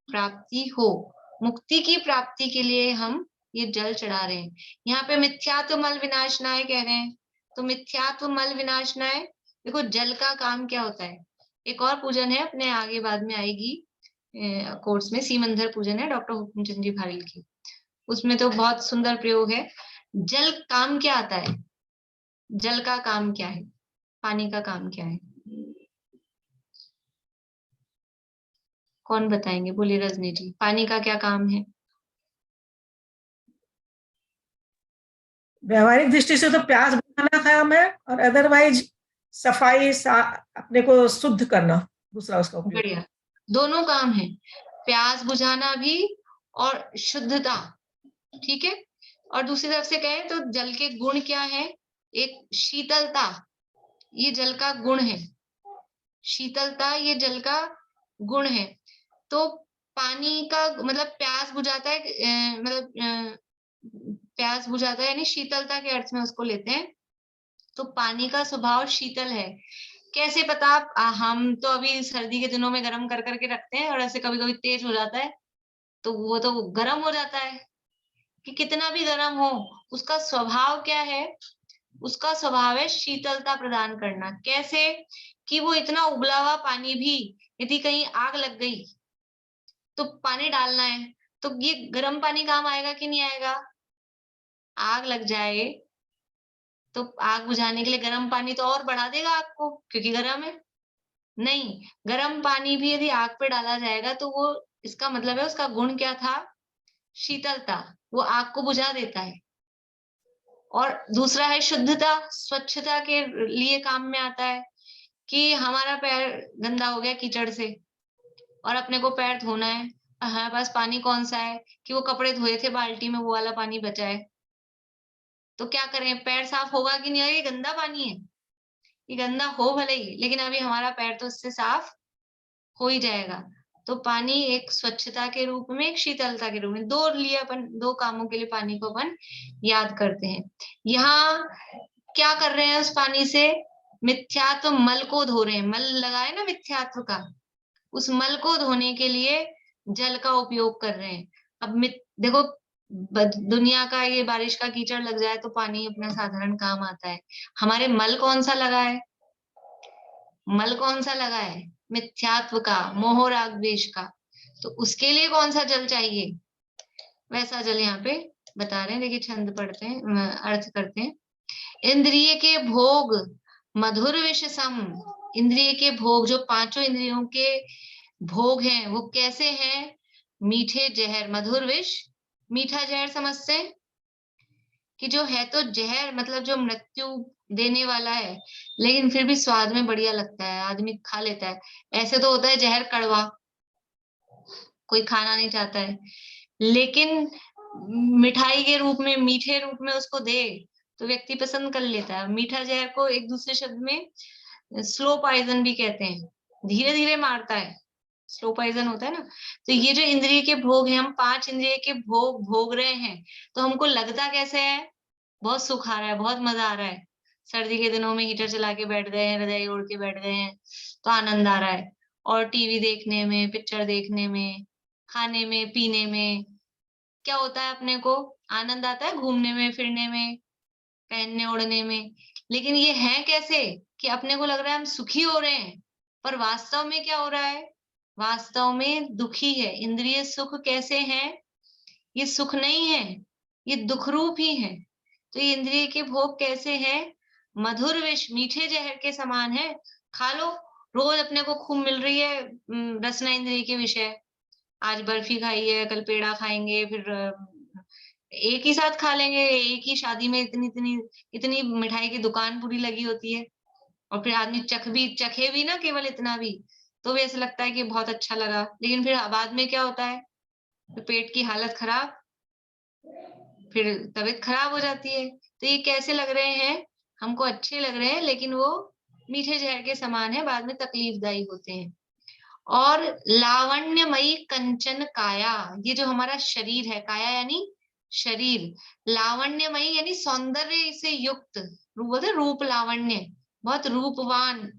प्राप्ति हो, मुक्ति की प्राप्ति के लिए हम ये जल चढ़ा रहे हैं। यहाँ पे मिथ्यात्व मल विनाशनाय कह रहे हैं, तो मिथ्यात्व मल विनाशनाय, देखो जल का काम क्या होता है। एक और पूजन है अपने आगे बाद में आएगी कोर्स में, सीमंदर पूजन है डॉक्टर हुकुमचंद जी भारिल की, उसमें तो बहुत सुंदर प्रयोग है। जल काम क्या आता है, जल का काम क्या है, पानी का काम क्या है, कौन बताएंगे? बोलिए रजनी जी, पानी का क्या काम है? व्यवहारिक दृष्टि से तो प्यास बुझाना काम है, और अदरवाइज अपने को शुद्ध करना दूसरा उसका उपयोग। बढ़िया, दोनों काम है, प्यास बुझाना भी और शुद्धता, ठीक है। और दूसरी तरफ से कहें तो जल के गुण क्या है, एक शीतलता, ये जल का गुण है, शीतलता ये जल का गुण है। तो पानी का मतलब प्यास बुझाता है, मतलब प्यास बुझाता है यानी शीतलता के अर्थ में उसको लेते हैं। तो पानी का स्वभाव शीतल है। कैसे पता? हम तो अभी सर्दी के दिनों में गर्म कर करके रखते हैं, और ऐसे कभी कभी तेज हो जाता है तो वो तो गर्म हो जाता है, कि कितना भी गर्म हो उसका स्वभाव क्या है, उसका स्वभाव है शीतलता प्रदान करना। कैसे? कि वो इतना उबला हुआ पानी भी यदि कहीं आग लग गई तो पानी डालना है, तो ये गर्म पानी काम आएगा कि नहीं आएगा? आग लग जाए तो आग बुझाने के लिए गर्म पानी तो और बढ़ा देगा आग को, क्योंकि गर्म है। नहीं, गर्म पानी भी यदि आग पे डाला जाएगा तो वो, इसका मतलब है उसका गुण क्या था, शीतलता, वो आग को बुझा देता है। और दूसरा है शुद्धता, स्वच्छता के लिए काम में आता है, कि हमारा पैर गंदा हो गया कीचड़ से और अपने को पैर धोना है, हमारे पास पानी कौन सा है, कि वो कपड़े धोए थे बाल्टी में वो वाला पानी बचा है, तो क्या करें, पैर साफ होगा कि नहीं? ये गंदा पानी है, ये गंदा हो भले ही, लेकिन अभी हमारा पैर तो इससे साफ हो ही जाएगा। तो पानी एक स्वच्छता के रूप में, एक शीतलता के रूप में, दो कामों के लिए पानी को अपन याद करते हैं। यहाँ क्या कर रहे हैं उस पानी से? मिथ्यात्व मल को धो रहे हैं, मल लगाए ना मिथ्यात्व का, उस मल को धोने के लिए जल का उपयोग कर रहे हैं। अब देखो, दुनिया का ये बारिश का कीचड़ लग जाए तो पानी अपना साधारण काम आता है, हमारे मल कौन सा लगा है? मल कौन सा लगा है? मिथ्यात्व का, मोह राग द्वेष का। तो उसके लिए कौन सा जल चाहिए? वैसा जल यहाँ पे बता रहे हैं। देखिए छंद पढ़ते हैं, अर्थ करते हैं। इंद्रिय के भोग मधुर विष सम, इंद्रिय के भोग, जो पांचों इंद्रियों के भोग हैं वो कैसे हैं? मीठे जहर, मधुर विष, मीठा जहर समझते हैं कि जो है तो जहर, मतलब जो मृत्यु देने वाला है, लेकिन फिर भी स्वाद में बढ़िया लगता है, आदमी खा लेता है। ऐसे तो होता है जहर कड़वा, कोई खाना नहीं चाहता है, लेकिन मिठाई के रूप में, मीठे रूप में उसको दे तो व्यक्ति पसंद कर लेता है। मीठा जहर को एक दूसरे शब्द में स्लो पॉइजन भी कहते हैं, धीरे धीरे मारता है, स्लो पॉइजन होता है ना। तो ये जो इंद्रिय के भोग हैं, हम 5 इंद्रिय के भोग भोग रहे हैं, तो हमको लगता कैसे है? बहुत सुख आ रहा है, बहुत मजा आ रहा है। सर्दी के दिनों में हीटर चला के बैठ गए हैं, रजाई ओढ़ के बैठ गए हैं, तो आनंद आ रहा है। और टीवी देखने में, पिक्चर देखने में, खाने में, पीने में क्या होता है? अपने को आनंद आता है, घूमने में, फिरने में, पहनने ओढ़ने में। लेकिन ये है कैसे कि अपने को लग रहा है हम सुखी हो रहे हैं, पर वास्तव में क्या हो रहा है? वास्तव में दुखी है। इंद्रिय सुख कैसे हैं? ये सुख नहीं है, ये दुख रूप ही है। तो ये इंद्रिय के भोग कैसे है? मधुर विष, मीठे जहर के समान है। खा लो, रोज अपने को खूब मिल रही है रसना इंद्रिय के विषय। आज बर्फी खाई है, कल पेड़ा खाएंगे, फिर एक ही साथ खा लेंगे। एक ही शादी में इतनी इतनी इतनी मिठाई की दुकान पूरी लगी होती है, और फिर आदमी चखे भी ना केवल इतना भी, तो भी ऐसा लगता है कि बहुत अच्छा लगा, लेकिन फिर बाद में क्या होता है? तो पेट की हालत खराब, फिर तबीयत खराब हो जाती है। तो ये कैसे लग रहे हैं? हमको अच्छे लग रहे हैं, लेकिन वो मीठे जहर के समान है, बाद में तकलीफदायी होते हैं। और लावण्यमयी कंचन काया, ये जो हमारा शरीर है, काया यानी शरीर, लावण्यमयी यानी सौंदर्य से युक्त, बोलते रूप लावण्य, बहुत रूपवान,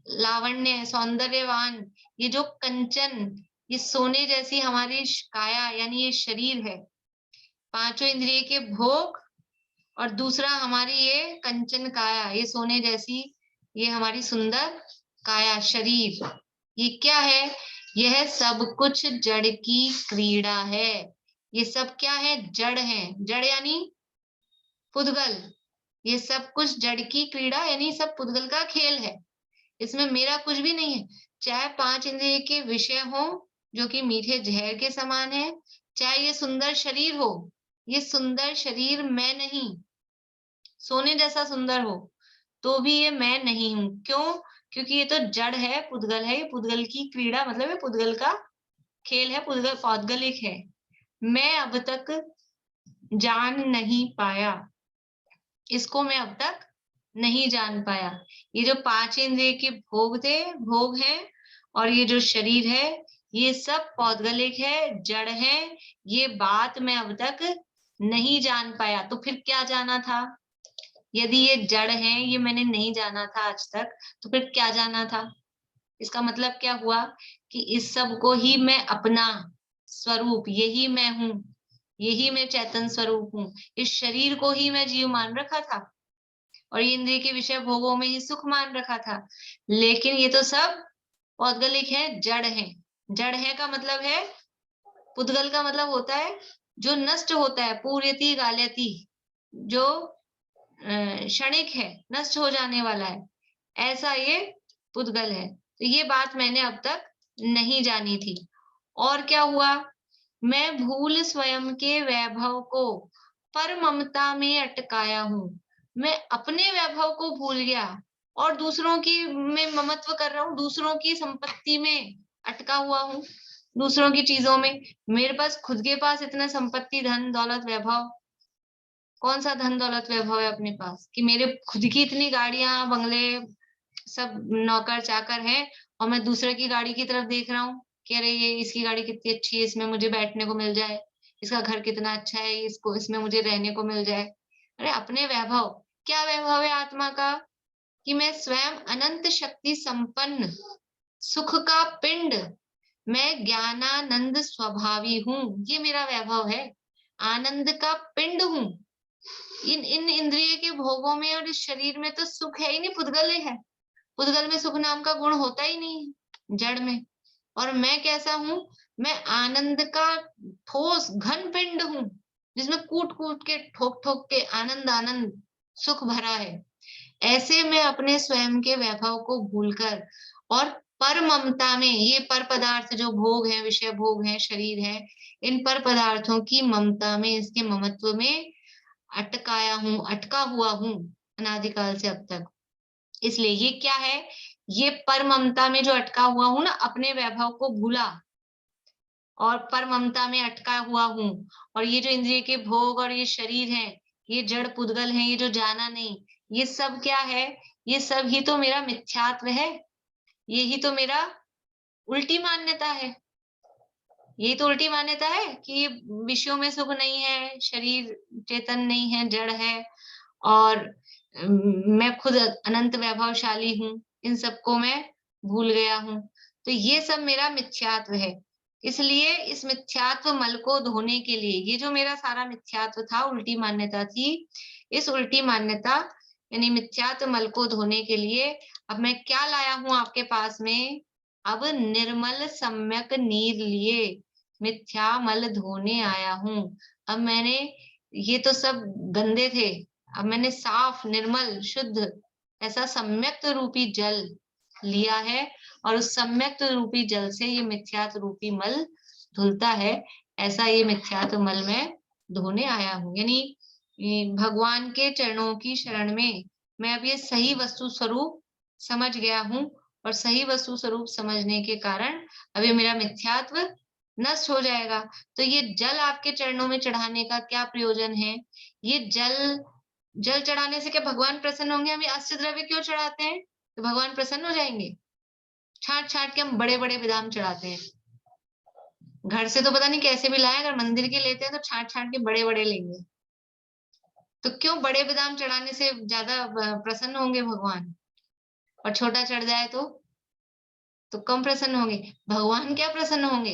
लावण्य सौंदर्यवान, ये जो कंचन, ये सोने जैसी हमारी काया यानी ये शरीर है, पांचों इंद्रिय के भोग, और दूसरा हमारी ये कंचन काया, ये सोने जैसी ये हमारी सुंदर काया शरीर, ये क्या है? यह सब कुछ जड़ की क्रीड़ा है। ये सब क्या है? जड़ है। जड़ यानी पुद्गल, ये सब कुछ जड़ की क्रीड़ा यानी सब पुद्गल का खेल है, इसमें मेरा कुछ भी नहीं है। चाहे पांच इंद्रिय के विषय हो जो कि मीठे जहर के समान है, चाहे ये सुंदर शरीर हो, ये सुंदर शरीर मैं नहीं, सोने जैसा सुंदर हो तो भी ये मैं नहीं हूं। क्यों? क्योंकि ये तो जड़ है, पुद्गल है, ये पुद्गल की क्रीड़ा मतलब ये पुद्गल का खेल है, पुद्गल पौद्गलिक है। मैं अब तक जान नहीं पाया, इसको मैं अब तक नहीं जान पाया। ये जो पांच इंद्रिय के भोग हैं, और ये जो शरीर है, ये सब पौद्गलिक है, जड़ है, ये बात मैं अब तक नहीं जान पाया। तो फिर क्या जाना था? यदि ये जड़ है, ये मैंने नहीं जाना था आज तक, तो फिर क्या जाना था? इसका मतलब क्या हुआ कि इस सब को ही मैं अपना स्वरूप, यही मैं हूं, यही मैं चैतन्य स्वरूप हूँ, इस शरीर को ही मैं जीव मान रखा था, और ये इंद्रिय के विषय भोगों में ही सुख मान रखा था। लेकिन ये तो सब पौद्गलिक है, जड़ है। जड़ है का मतलब है, पुद्गल का मतलब होता है जो नष्ट होता है, पूर्यति गाल्यति, जो क्षणिक है, नष्ट हो जाने वाला है, ऐसा ये पुद्गल है। तो ये बात मैंने अब तक नहीं जानी थी। और क्या हुआ? मैं भूल स्वयं के वैभव को पर ममता में अटकाया हूं। मैं अपने वैभव को भूल गया और दूसरों की में ममत्व कर रहा हूँ, दूसरों की संपत्ति में अटका हुआ हूँ, दूसरों की चीजों में। मेरे पास खुद के पास इतना संपत्ति, धन दौलत वैभव, कौन सा धन दौलत वैभव है अपने पास कि मेरे खुद की इतनी गाड़ियां बंगले सब नौकर चाकर हैं, और मैं दूसरे की गाड़ी की तरफ देख रहा हूँ कि अरे ये इसकी गाड़ी कितनी अच्छी है, इसमें मुझे बैठने को मिल जाए, इसका घर कितना अच्छा है, इसको इसमें मुझे रहने को मिल जाए। अरे अपने वैभव, क्या वैभव है आत्मा का? कि मैं स्वयं अनंत शक्ति संपन्न सुख का पिंड, मैं ज्ञानानंद स्वभावी हूँ, ये मेरा वैभव है। आनंद का पिंड हूँ। इन इंद्रिय के भोगों में और इस शरीर में तो सुख है ही नहीं, पुद्गल है। पुद्गल में सुख नाम का गुण होता ही नहीं, जड़ में। और मैं कैसा हूं? मैं आनंद का ठोस घन पिंड हूं, जिसमें कूट कूट के ठोक ठोक के आनंद आनंद सुख भरा है। ऐसे मैं अपने स्वयं के वैभव को भूलकर और पर ममता में, ये पर पदार्थ जो भोग है, विषय भोग है, शरीर है, इन पर पदार्थों की ममता में, इसके ममत्व में अटकाया हूं, अटका हुआ हूं अनादिकाल से अब तक। इसलिए ये क्या है? ये पर ममता में जो अटका हुआ हूं ना, अपने वैभव को भूला और पर ममता में अटका हुआ हूं। और ये जो इंद्रिय के भोग और ये शरीर है, ये जड़ पुद्गल है, ये जो जाना नहीं, ये सब क्या है? ये सब ही तो मेरा मिथ्यात्व है, ये ही तो मेरा उल्टी मान्यता है। ये तो उल्टी मान्यता है कि ये विषयों में सुख नहीं है, शरीर चेतन नहीं है, जड़ है, और मैं खुद अनंत वैभवशाली हूँ, इन सबको मैं भूल गया हूँ। तो ये सब मेरा मिथ्यात्व है। इसलिए इस मिथ्यात्व मल को धोने के लिए, ये जो मेरा सारा मिथ्यात्व था, उल्टी मान्यता थी, इस उल्टी मान्यता यानी मिथ्यात्व मल को धोने के लिए अब मैं क्या लाया हूँ आपके पास में? अब निर्मल सम्यक नीर लिए मिथ्या मल धोने आया हूँ। अब मैंने, ये तो सब गंदे थे, अब मैंने साफ निर्मल शुद्ध ऐसा सम्यक्त रूपी जल लिया है, और उस सम्यक्त रूपी जल से ये मिथ्यात्व रूपी मल धुलता है। ऐसा ये मिथ्यात्व मल में धोने आया हूँ। यानी भगवान के चरणों की शरण में मैं अब ये सही वस्तु स्वरूप समझ गया हूँ, और सही वस्तु स्वरूप समझने के कारण अब ये मेरा मिथ्यात्व नष्ट हो जाएगा। तो ये जल आपके चरणों में चढ़ाने का क्या प्रयोजन है? ये जल चढ़ाने से क्या भगवान प्रसन्न होंगे? हम ये अष्ट द्रव्य क्यों चढ़ाते हैं? तो भगवान प्रसन्न हो जाएंगे? छांट छांट के हम बड़े बड़े बादाम चढ़ाते हैं। घर से तो पता नहीं कैसे भी लाए, अगर मंदिर के लेते हैं तो छांट छांट के बड़े बड़े लेंगे। तो क्यों बड़े बादाम चढ़ाने से ज्यादा प्रसन्न होंगे भगवान, और छोटा चढ़ जाए तो कम प्रसन्न होंगे? भगवान क्या प्रसन्न होंगे?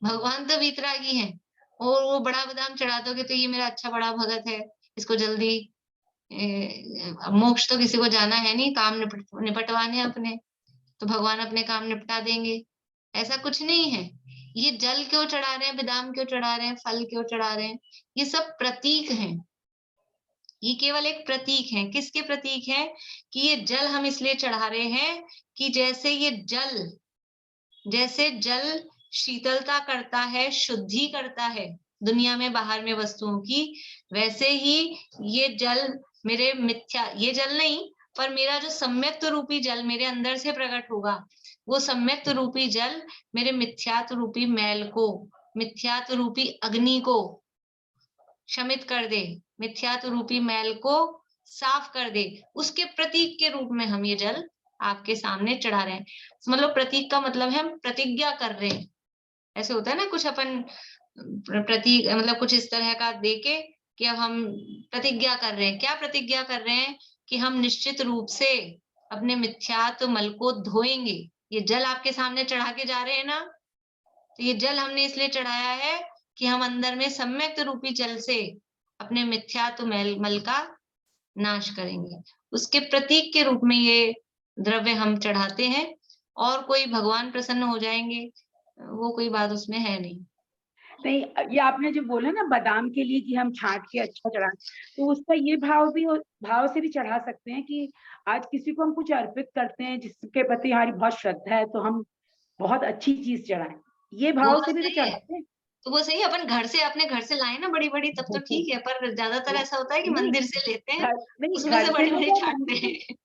भगवान तो वीतरागी हैं, और वो बड़ा बादाम चढ़ा दोगे तो ये मेरा अच्छा बड़ा भगत है, इसको जल्दी मोक्ष तो किसी को जाना है नहीं, काम निपटवाने अपने, तो भगवान अपने काम निपटा देंगे। ऐसा कुछ नहीं है। ये जल क्यों चढ़ा रहे हैं, बादाम क्यों चढ़ा रहे हैं, फल क्यों चढ़ा रहे हैं? ये सब प्रतीक हैं। ये केवल एक प्रतीक है। किसके प्रतीक है? कि ये जल हम इसलिए चढ़ा रहे हैं कि जैसे जल शीतलता करता है, शुद्धि करता है दुनिया में बाहर में वस्तुओं की, वैसे ही ये जल मेरे ये जल नहीं, पर मेरा जो सम्यक्त रूपी जल मेरे अंदर से प्रकट होगा, वो सम्यक्त रूपी जल मेरे मिथ्यात्व रूपी मैल को, मिथ्यात्व रूपी अग्नि को शमित कर दे, मिथ्यात्व रूपी मैल को साफ कर दे। उसके प्रतीक के रूप में हम ये जल आपके सामने चढ़ा रहे हैं। मतलब प्रतीक का मतलब है हम प्रतिज्ञा कर रहे हैं। ऐसे होता है ना, कुछ अपन प्रतीक मतलब कुछ इस तरह का देके कि अब हम प्रतिज्ञा कर रहे हैं। क्या प्रतिज्ञा कर रहे हैं? कि हम निश्चित रूप से अपने मिथ्यात्व मल को धोएंगे। ये जल आपके सामने चढ़ा के जा रहे हैं ना, तो ये जल हमने इसलिए चढ़ाया है कि हम अंदर में सम्यक्त रूपी जल से अपने मिथ्यात्व मल का नाश करेंगे। उसके प्रतीक के रूप में ये द्रव्य हम चढ़ाते हैं, और कोई भगवान प्रसन्न हो जाएंगे वो कोई बात उसमें है नहीं। नहीं, ये आपने जो बोला ना बादाम के लिए कि हम छांट के अच्छा चढ़ा, तो उसका ये भाव से भी चढ़ा सकते हैं कि आज किसी को हम कुछ अर्पित करते हैं जिसके प्रति हमारी बहुत श्रद्धा है, तो हम बहुत अच्छी चीज चढ़ाएं, ये भाव से भी तो चढ़ाते हैं। तो वो सही, अपन घर से अपने घर से लाए ना बड़ी बड़ी, तब तो ठीक है, पर ज्यादातर ऐसा होता है कि मंदिर से लेते हैं, उसमें से बड़ी बड़ी छाटते हैं।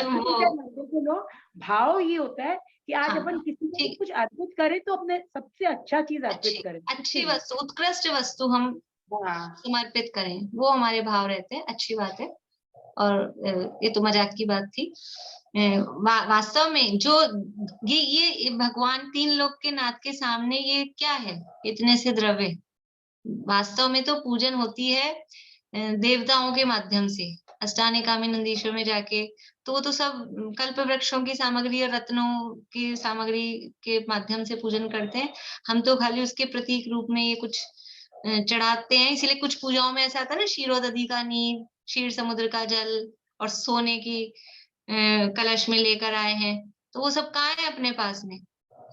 मंदिर के लोग भाव ये होता है कि आज अपन किसी को कुछ अर्पित करें तो अपने सबसे अच्छा चीज अर्पित करें, अच्छी वस्तु, उत्कृष्ट वस्तु हम समर्पित करें, वो हमारे भाव रहते हैं। अच्छी बात है। और ये तो मजाक की बात थी। वास्तव में जो ये भगवान तीन लोक के नाथ के सामने ये क्या है, इतने से द्रव्य, वास्तव में तो पूजन होती है देवताओं के माध्यम से। अष्टानेकामी नंदीश्वर में जाके तो वो तो सब कल्प वृक्षों की सामग्री और रत्नों की सामग्री के माध्यम से पूजन करते हैं। हम तो खाली उसके प्रतीक रूप में ये कुछ चढ़ाते हैं। इसलिए कुछ पूजाओं में ऐसा आता है ना, क्षीरोदधि का नीर, क्षीर समुद्र का जल और सोने की कलश में लेकर आए हैं, तो वो सब कहाँ है अपने पास में?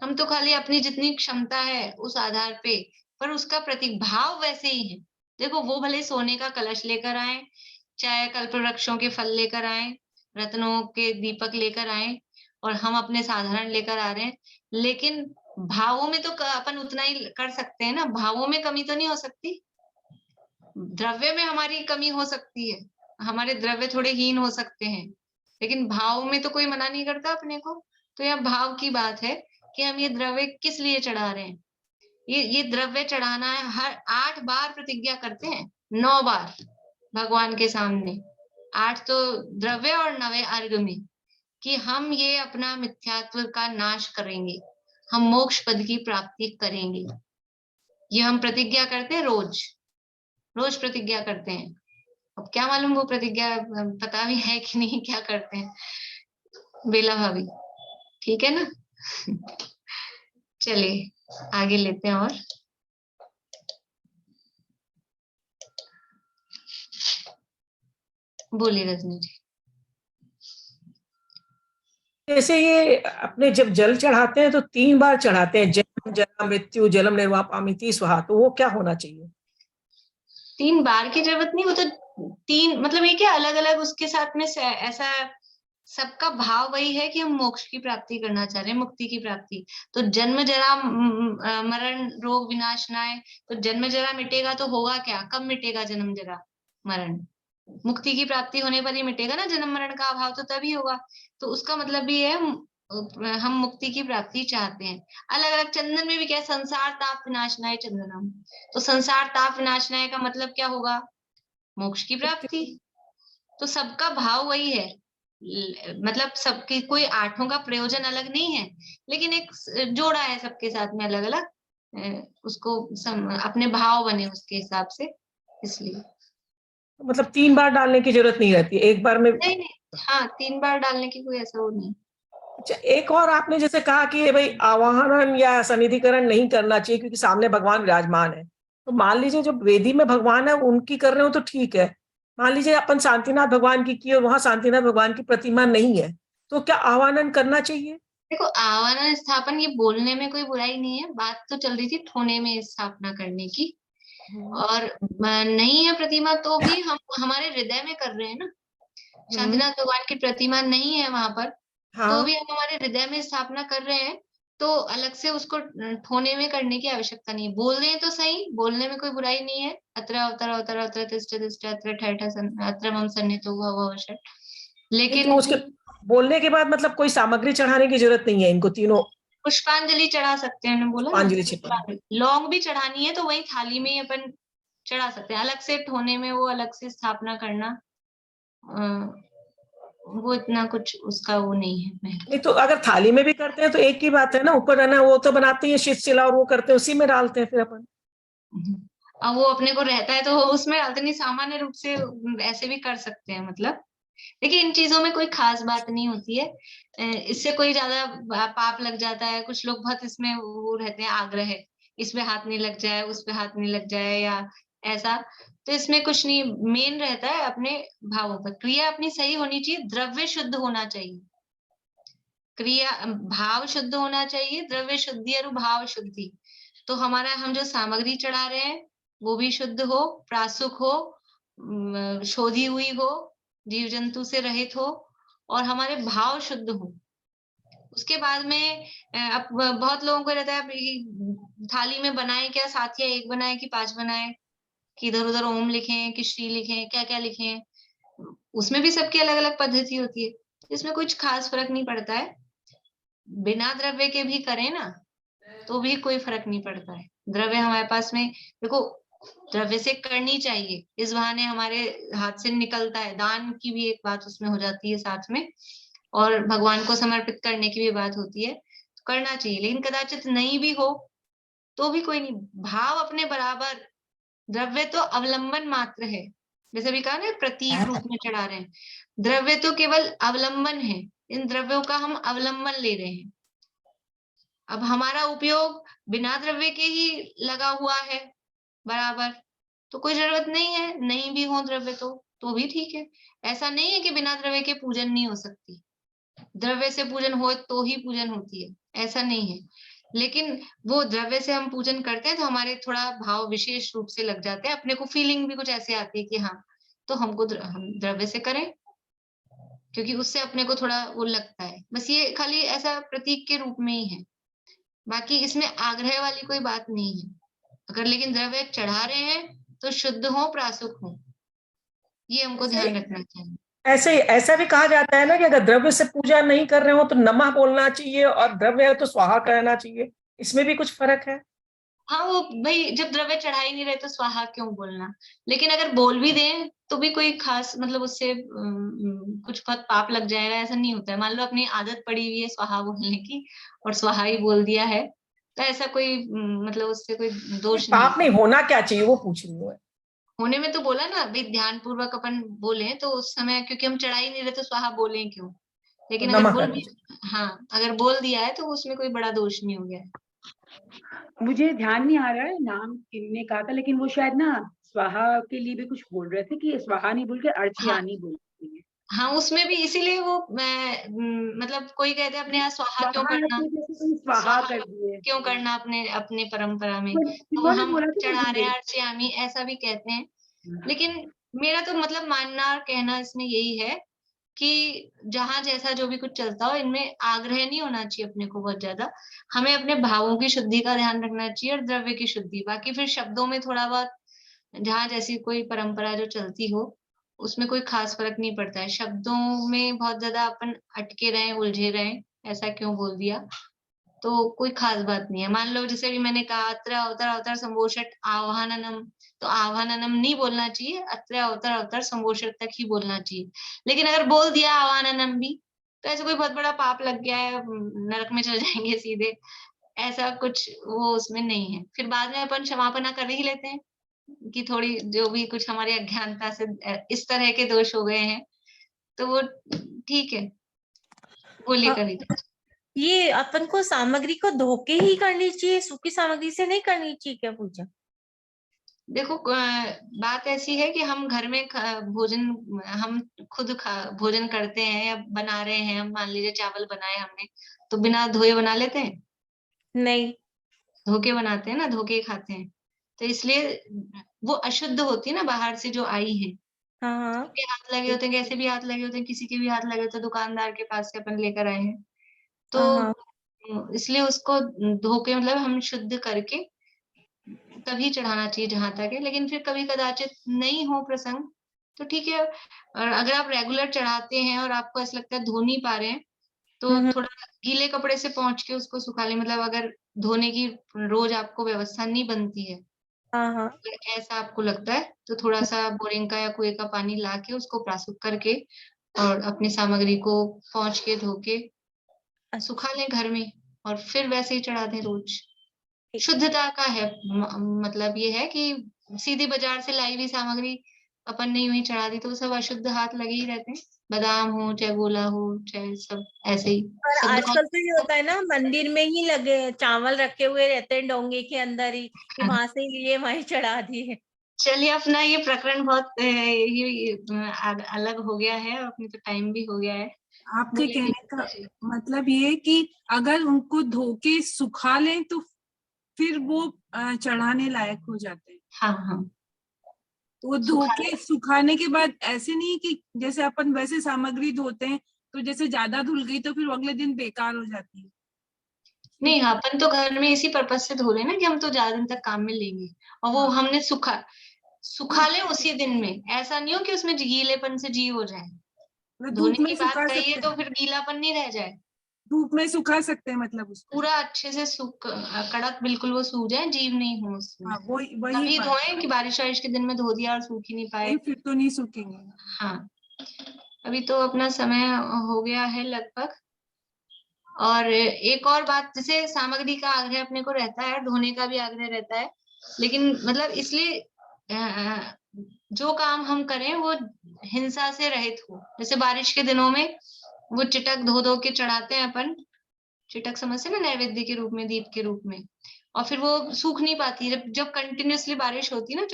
हम तो खाली अपनी जितनी क्षमता है उस आधार पे, पर उसका प्रतीक भाव वैसे ही है। देखो, वो भले सोने का कलश लेकर आए, चाहे कल्प वृक्षों के फल लेकर आए, रत्नों के दीपक लेकर आए, और हम अपने साधारण लेकर आ रहे हैं, लेकिन भावों में तो अपन उतना ही कर सकते हैं ना, भावों में कमी तो नहीं हो सकती। द्रव्य में हमारी कमी हो सकती है, हमारे द्रव्य थोड़े हीन हो सकते हैं, लेकिन भाव में तो कोई मना नहीं करता अपने को। तो यह भाव की बात है कि हम ये द्रव्य किस लिए चढ़ा रहे हैं। ये द्रव्य चढ़ाना है, हर 8 बार प्रतिज्ञा करते हैं, 9 बार भगवान के सामने, 8 तो द्रव्य और 9 अर्घ में, कि हम ये अपना मिथ्यात्व का नाश करेंगे, हम मोक्ष पद की प्राप्ति करेंगे। ये हम प्रतिज्ञा करते हैं, रोज प्रतिज्ञा करते हैं। अब क्या मालूम वो प्रतिज्ञा पता भी है कि नहीं, क्या करते हैं बेला भाभी, ठीक है ना। चलिए आगे लेते हैं। और बोलिए रजनी जी। जैसे ये अपने जब जल चढ़ाते हैं तो 3 बार चढ़ाते हैं, जन्म जरा मृत्यु जलम निर्वापामिति स्वाहा, तो वो क्या होना चाहिए? 3 बार की जरूरत नहीं, वो तो 3 मतलब ये क्या अलग अलग उसके साथ में ऐसा सबका भाव वही है कि हम मोक्ष की प्राप्ति करना चाह रहे हैं, मुक्ति की प्राप्ति। तो जन्म जरा मरण रोग विनाशनाय, तो जन्म जरा मिटेगा तो होगा क्या, कब मिटेगा जन्म जरा मरण? मुक्ति की प्राप्ति होने पर ही मिटेगा ना, जन्म मरण का अभाव तो तभी होगा। तो उसका मतलब भी है हम मुक्ति की प्राप्ति चाहते हैं। अलग अलग चंदन में भी क्या, संसार ताप विनाशनाय चंदनम, तो संसार ताप विनाशनाय का मतलब क्या होगा, मोक्ष की प्राप्ति। तो सबका भाव वही है, मतलब सबकी कोई आठों का प्रयोजन अलग नहीं है, लेकिन एक जोड़ा है सबके साथ में अलग अलग, उसको अपने भाव बने उसके हिसाब से, इसलिए। मतलब 3 बार डालने की जरूरत नहीं रहती, एक बार में। नहीं नहीं, हाँ 3 बार डालने की कोई ऐसा वो नहीं। अच्छा, एक और आपने जैसे कहा कि भाई आवाहन या सनिधिकरण नहीं करना चाहिए क्योंकि सामने भगवान विराजमान है, तो मान लीजिए जो वेदी में भगवान है उनकी कर रहे हो तो ठीक है, मान लीजिए अपन शांतिनाथ भगवान की और वहां शांतिनाथ भगवान की प्रतिमा नहीं है, तो क्या आवाहन करना चाहिए? देखो, आवाहन स्थापन ये बोलने में कोई बुराई नहीं है, बात तो चल रही थी ठोने में स्थापना करने की, और नहीं है प्रतिमा तो भी हम हमारे हृदय में कर रहे हैं ना। शांतिनाथ भगवान की प्रतिमा नहीं है वहां पर, तो भी हम हमारे हृदय में स्थापना कर रहे हैं, तो अलग से उसको ठोने में करने की आवश्यकता नहीं है। बोल दें तो सही, बोलने में कोई बुराई नहीं है। अत्र अवतर अवतर अत्र तिष्ठ तिष्ठ अत्र ठठ अत्र मम सन्निहितो भव वशट। लेकिन उसके बोलने के बाद मतलब कोई सामग्री चढ़ाने की जरूरत नहीं है इनको तीनों? पुष्पांजलि चढ़ा सकते हैं, बोला ना, पुष्पांजलि छिपा लौंग भी चढ़ानी है तो वही थाली में ही अपन चढ़ा सकते हैं। अलग से ठोने में वो अलग से स्थापना करना, वो इतना कुछ उसका वो नहीं है। नहीं तो अगर थाली में भी करते हैं तो एक ही बात है ना, ऊपर है ना वो तो बनाते हैं शीत शिला और वो करते हैं उसी में डालते हैं फिर अपन। अब वो अपने को रहता है तो उसमें डालते नहीं, सामान्य रूप से ऐसे भी कर सकते हैं मतलब। देखिए, इन चीजों में कोई खास बात नहीं होती है, इससे कोई ज्यादा पाप लग जाता है। कुछ लोग बहुत इसमें वो रहते हैं, आग्रह है, इसमें हाथ नहीं लग जाए, उस पे हाथ नहीं लग जाए या ऐसा, तो इसमें कुछ नहीं। मेन रहता है अपने भावों पर, क्रिया अपनी सही होनी चाहिए, द्रव्य शुद्ध होना चाहिए, क्रिया भाव शुद्ध होना चाहिए, द्रव्य शुद्धि और भाव शुद्धि। तो हमारा हम जो सामग्री चढ़ा रहे हैं वो भी शुद्ध हो, प्रासुक हो, शोधी हुई हो, जीव जंतु से रहित हो, और हमारे भाव शुद्ध हो। उसके बाद में अब बहुत लोगों को रहता है थाली में बनाए क्या, साथिया एक बनाए कि 5 बनाए, कि इधर उधर ओम लिखें कि श्री लिखें, क्या क्या लिखें। उसमें भी सबकी अलग अलग पद्धति होती है, इसमें कुछ खास फर्क नहीं पड़ता है। बिना द्रव्य के भी करें ना तो भी कोई फर्क नहीं पड़ता है। द्रव्य हमारे पास में, देखो, द्रव्य से करनी चाहिए, इस बहाने हमारे हाथ से निकलता है, दान की भी एक बात उसमें हो जाती है साथ में, और भगवान को समर्पित करने की भी बात होती है, तो करना चाहिए। लेकिन कदाचित नहीं भी हो तो भी कोई नहीं, भाव अपने बराबर, द्रव्य तो अवलंबन मात्र है। जैसे भी कहा ना, प्रतीक रूप में चढ़ा रहे हैं, द्रव्य तो केवल अवलंबन है, इन द्रव्यों का हम अवलंबन ले रहे हैं। अब हमारा उपयोग बिना द्रव्य के ही लगा हुआ है बराबर, तो कोई जरूरत नहीं है, नहीं भी हो द्रव्य तो भी ठीक है। ऐसा नहीं है कि बिना द्रव्य के पूजन नहीं हो सकती, द्रव्य से पूजन हो तो ही पूजन होती है, ऐसा नहीं है। लेकिन वो द्रव्य से हम पूजन करते हैं तो हमारे थोड़ा भाव विशेष रूप से लग जाते हैं, अपने को फीलिंग भी कुछ ऐसे आती है कि हाँ, तो हमको हम द्रव्य से करें, क्योंकि उससे अपने को थोड़ा वो लगता है। बस ये खाली ऐसा प्रतीक के रूप में ही है, बाकी इसमें आग्रह वाली कोई बात नहीं है। अगर लेकिन द्रव्य चढ़ा रहे हैं तो शुद्ध हो, प्रासुक हो, ये हमको ध्यान रखना चाहिए। ऐसे ऐसा भी कहा जाता है ना कि अगर द्रव्य से पूजा नहीं कर रहे हो तो नमः बोलना चाहिए और द्रव्य है तो स्वाहा कहना चाहिए, इसमें भी कुछ फर्क है? हाँ, वो भाई जब द्रव्य चढ़ा ही नहीं रहे तो स्वाहा क्यों बोलना। लेकिन अगर बोल भी दें तो भी कोई खास मतलब उससे कुछ बहुत पाप लग जाएगा ऐसा नहीं होता है। मान लो अपनी आदत पड़ी हुई है स्वाहा बोलने की और स्वाहा ही बोल दिया है, तो ऐसा कोई मतलब उससे कोई दोष नहीं पाप नहीं होना क्या चाहिए वो पूछ रही हूँ। होने में। तो बोला ना भाई, ध्यान पूर्वक अपन बोले तो उस समय, क्योंकि हम चढ़ा ही नहीं रहे तो स्वाहा बोले क्यों। लेकिन अगर नमः बोल करना भी, हाँ अगर बोल दिया है तो उसमें कोई बड़ा दोष नहीं हो गया है। मुझे ध्यान नहीं आ रहा है नाम किसने कहा था, लेकिन वो शायद ना स्वाहा के लिए भी कुछ बोल रहे थे कि स्वाहा नहीं बोल के अर्चयानी बोलती है। हाँ, उसमें भी इसीलिए वो मतलब कोई कहते हैं अपने यहाँ स्वाहा क्यों स्वाहा करना, तो जैसे कोई स्वाहा स्वाहा कर दिए, क्यों करना अपने अपने परंपरा में, तो उन्होंने हम बोला था चढ़ा मुझे रहे ये। हैं अर्चयामी ऐसा भी कहते हैं। लेकिन मेरा तो मतलब मानना और कहना इसमें यही है कि जहां जैसा जो भी कुछ चलता हो, इनमें आग्रह नहीं होना चाहिए अपने को बहुत ज्यादा। हमें अपने भावों की शुद्धि का ध्यान रखना चाहिए और द्रव्य की शुद्धि, बाकी फिर शब्दों में थोड़ा बहुत जहां जैसी कोई परंपरा जो चलती हो उसमें कोई खास फर्क नहीं पड़ता है। शब्दों में बहुत ज्यादा अपन अटके रहें, उलझे रहें, ऐसा क्यों बोल दिया, तो कोई खास बात नहीं है। मान लो जैसे भी मैंने कहा अत्र अवतर अवतर संभोषट आवाहननम, तो आवाहननम नहीं बोलना चाहिए, अत्र अवतर अवतर संभोषट तक ही बोलना चाहिए। लेकिन अगर बोल दिया आवाहननम भी तो ऐसे कोई बहुत बड़ा पाप लग गया है, नरक में चले जाएंगे सीधे, ऐसा कुछ वो उसमें नहीं है। फिर बाद में अपन क्षमापना कर ही लेते हैं कि थोड़ी जो भी कुछ हमारी अज्ञानता से इस तरह के दोष हो गए हैं, तो वो ठीक है, वो लेकर ही ये अपन को सामग्री को धो के ही करनी चाहिए, सूखी सामग्री से नहीं करनी चाहिए क्या पूजा? देखो बात ऐसी है कि हम घर में भोजन हम खुद भोजन करते हैं या बना रहे हैं, हम मान लीजिए चावल बनाए हमने, तो बिना धोए बना लेते हैं? नहीं, धो के बनाते हैं ना, धो के खाते हैं। तो इसलिए वो अशुद्ध होती है ना बाहर से जो आई है, हाँ सबके हाथ लगे होते हैं, कैसे भी हाथ लगे होते हैं, किसी के भी हाथ लगे होते हैं, दुकानदार के पास से अपन लेकर आए हैं, हाँ तो इसलिए उसको धो के मतलब हम शुद्ध करके तभी चढ़ाना चाहिए जहां तक है। लेकिन फिर कभी कदाचित नहीं हो प्रसंग तो ठीक है, और अगर आप रेगुलर चढ़ाते हैं और आपको ऐसा लगता है धो नहीं पा रहे हैं, तो थोड़ा गीले कपड़े से पोंछ के उसको सुखा लें। मतलब अगर धोने की रोज आपको व्यवस्था नहीं बनती है, हाँ अगर ऐसा आपको लगता है, तो थोड़ा सा बोरिंग का या कुएं का पानी ला के उसको प्रासुक करके और अपनी सामग्री को पोंछ के धो के सुखा लें घर में, और फिर वैसे ही चढ़ा दें रोज। शुद्धता का है मतलब ये है कि सीधी बाजार से लाई हुई सामग्री अपन ने यूं ही चढ़ा दी तो वो सब अशुद्ध हाथ लगे ही रहते हैं, बादाम हो चाहे गोला हो चाहे सब ऐसे ही। और सब आजकल तो ये होता है ना, मंदिर में ही लगे चावल रखे हुए रहते हैं डोंगे के अंदर ही, कि वहां से ही लिए वहीं चढ़ा दिए। चलिए, अपना ये प्रकरण बहुत ही अलग हो गया है, अपने तो टाइम भी हो गया है। आपके कहने का मतलब ये कि अगर उनको धो के सुखा लें तो फिर वो चढ़ाने लायक हो जाते हैं। हाँ हाँ, वो धो के सुखाने के बाद ऐसे नहीं कि जैसे अपन वैसे सामग्री धोते हैं तो जैसे ज्यादा धुल गई तो फिर अगले दिन बेकार हो जाती है। नहीं, अपन तो घर में इसी पर्पज से धो रहे हैं ना कि हम तो ज्यादा दिन तक काम में लेंगे, और वो हमने सुखा लें उसी दिन में। ऐसा नहीं हो कि उसमें गीलेपन से जीव हो जाए। धोने धूप में की बात सुखा कही है सकते तो हैं, फिर गीलापन नहीं रह जाए। धूप में सुखा सकते हैं मतलब उसको। पूरा अच्छे से कड़क बिल्कुल वो सूख जाए, जीव नहीं हो उसमें। हाँ, वही तभी बात। धोएं कि बारिश वारिश के दिन में धो दिया और सूख ही नहीं पाए। नहीं, फिर तो नहीं सूखेंगे। हाँ, अभी तो अपना समय हो गया है लगभग। और एक और बात, जैसे सामग्री का आग्रह अपने को रहता है, धोने का भी आग्रह रहता है, लेकिन मतलब इसलिए जो काम हम करें वो हिंसा से रहित हो। जैसे बारिश के दिनों में वो चिटक धो धो के चढ़ाते हैं अपन, चिटक समझते ना, नैवेद्य के रूप में, दीप के रूप में, और फिर वो सूख नहीं पाती। जब जब कंटिन्यूअसली बारिश होती है ना,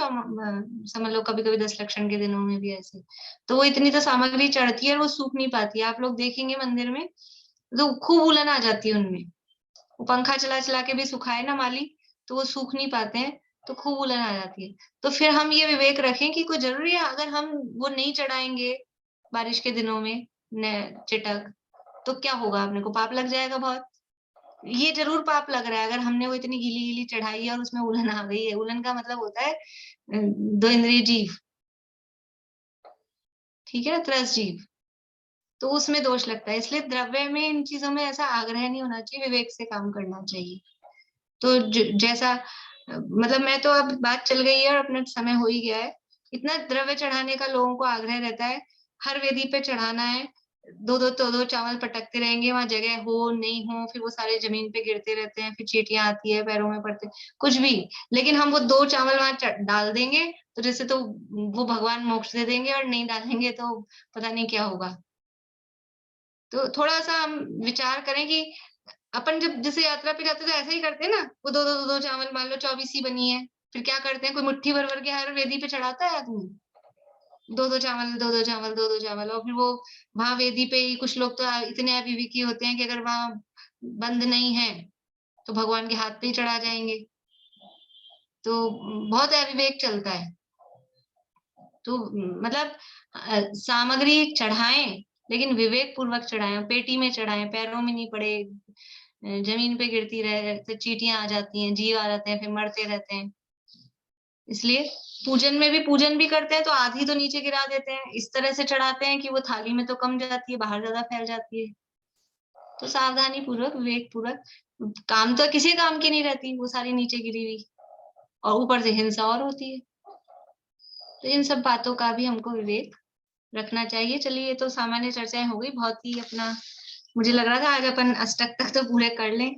समझ लो कभी कभी 10 लक्षण के दिनों में भी ऐसे, तो वो इतनी तो सामग्री चढ़ती है और वो सूख नहीं पाती। आप लोग देखेंगे मंदिर में तो खूब उलन आ जाती है उनमें। वो पंखा चला चला के भी सुखाए ना माली, तो वो सूख नहीं पाते हैं, तो खूब उलन आ जाती है। तो फिर हम ये विवेक रखें कि कोई जरूरी है अगर हम वो नहीं चढ़ाएंगे बारिश के दिनों में चिटक, तो क्या होगा, अपने को पाप लग जाएगा बहुत। ये जरूर पाप लग रहा है अगर हमने वो इतनी गीली गीली चढ़ाई है और उसमें उलन आ गई है। उलन का मतलब होता है दो इंद्रिय जीव, ठीक है ना, त्रस जीव, तो उसमें दोष लगता है। इसलिए द्रव्य में इन चीजों में ऐसा आग्रह नहीं होना चाहिए, विवेक से काम करना चाहिए। तो जैसा मतलब मैं तो अब बात चल गई है और अपना समय हो ही गया है। इतना द्रव्य चढ़ाने का लोगों को आग्रह रहता है, हर वेदी पे चढ़ाना है, दो चावल पटकते रहेंगे, वहां जगह हो नहीं हो, फिर वो सारे जमीन पे गिरते रहते हैं, फिर चींटियां आती है, पैरों में पड़ते, कुछ भी। लेकिन हम वो 2 चावल वहां डाल देंगे तो जैसे तो वो भगवान मोक्ष दे देंगे, और नहीं डालेंगे तो पता नहीं क्या होगा। तो थोड़ा सा हम विचार करें कि अपन जब जैसे यात्रा पे जाते तो ऐसा ही करते हैं ना, वो दो चावल, मान लो 24 ही बनी है, फिर क्या करते हैं, कोई मुट्ठी भर भर के हर वेदी पे चढ़ाता है आदमी, दो चावल, दो चावल, और फिर वो वहां वेदी पे ही कुछ लोग तो इतने अविवेकी होते हैं कि अगर वहां बंद नहीं है तो भगवान के हाथ पे ही चढ़ा जाएंगे। तो बहुत अविवेक चलता है। तो मतलब सामग्री चढ़ाएं, लेकिन विवेक पूर्वक चढ़ाएं, पेटी में चढ़ाएं, पैरों में नहीं पड़े, जमीन पे गिरती रहे तो चींटियां आ जाती हैं, जीव आ जाते हैं, फिर मरते रहते हैं। इसलिए पूजन भी करते हैं तो आधी तो नीचे गिरा देते हैं, इस तरह से चढ़ाते हैं कि वो थाली में तो कम जाती है, बाहर ज्यादा फैल जाती है। तो सावधानी पूर्वक, विवेक पूर्वक काम तो किसी काम की नहीं रहती, वो सारी नीचे गिरी हुई, और ऊपर से हिंसा और होती है। तो इन सब बातों का भी हमको विवेक रखना चाहिए। चलिए, ये तो सामान्य चर्चाएं हो गई, बहुत ही अपना, मुझे लग रहा था आज अपन अष्टक तक तो पूरे कर लें।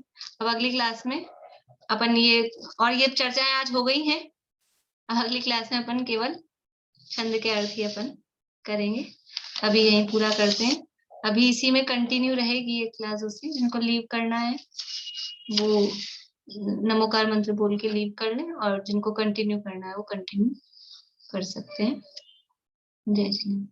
अब अगली क्लास में अपन ये चर्चाएं आज हो गई हैं, अगली क्लास में अपन केवल छंद के अर्थ ही अपन करेंगे। अभी यही पूरा करते हैं, अभी इसी में कंटिन्यू रहेगी ये क्लास। उससे जिनको लीव करना है वो नमोकार मंत्र बोल के लीव कर लें, और जिनको कंटिन्यू करना है वो कंटिन्यू कर सकते हैं। जय श्री राम।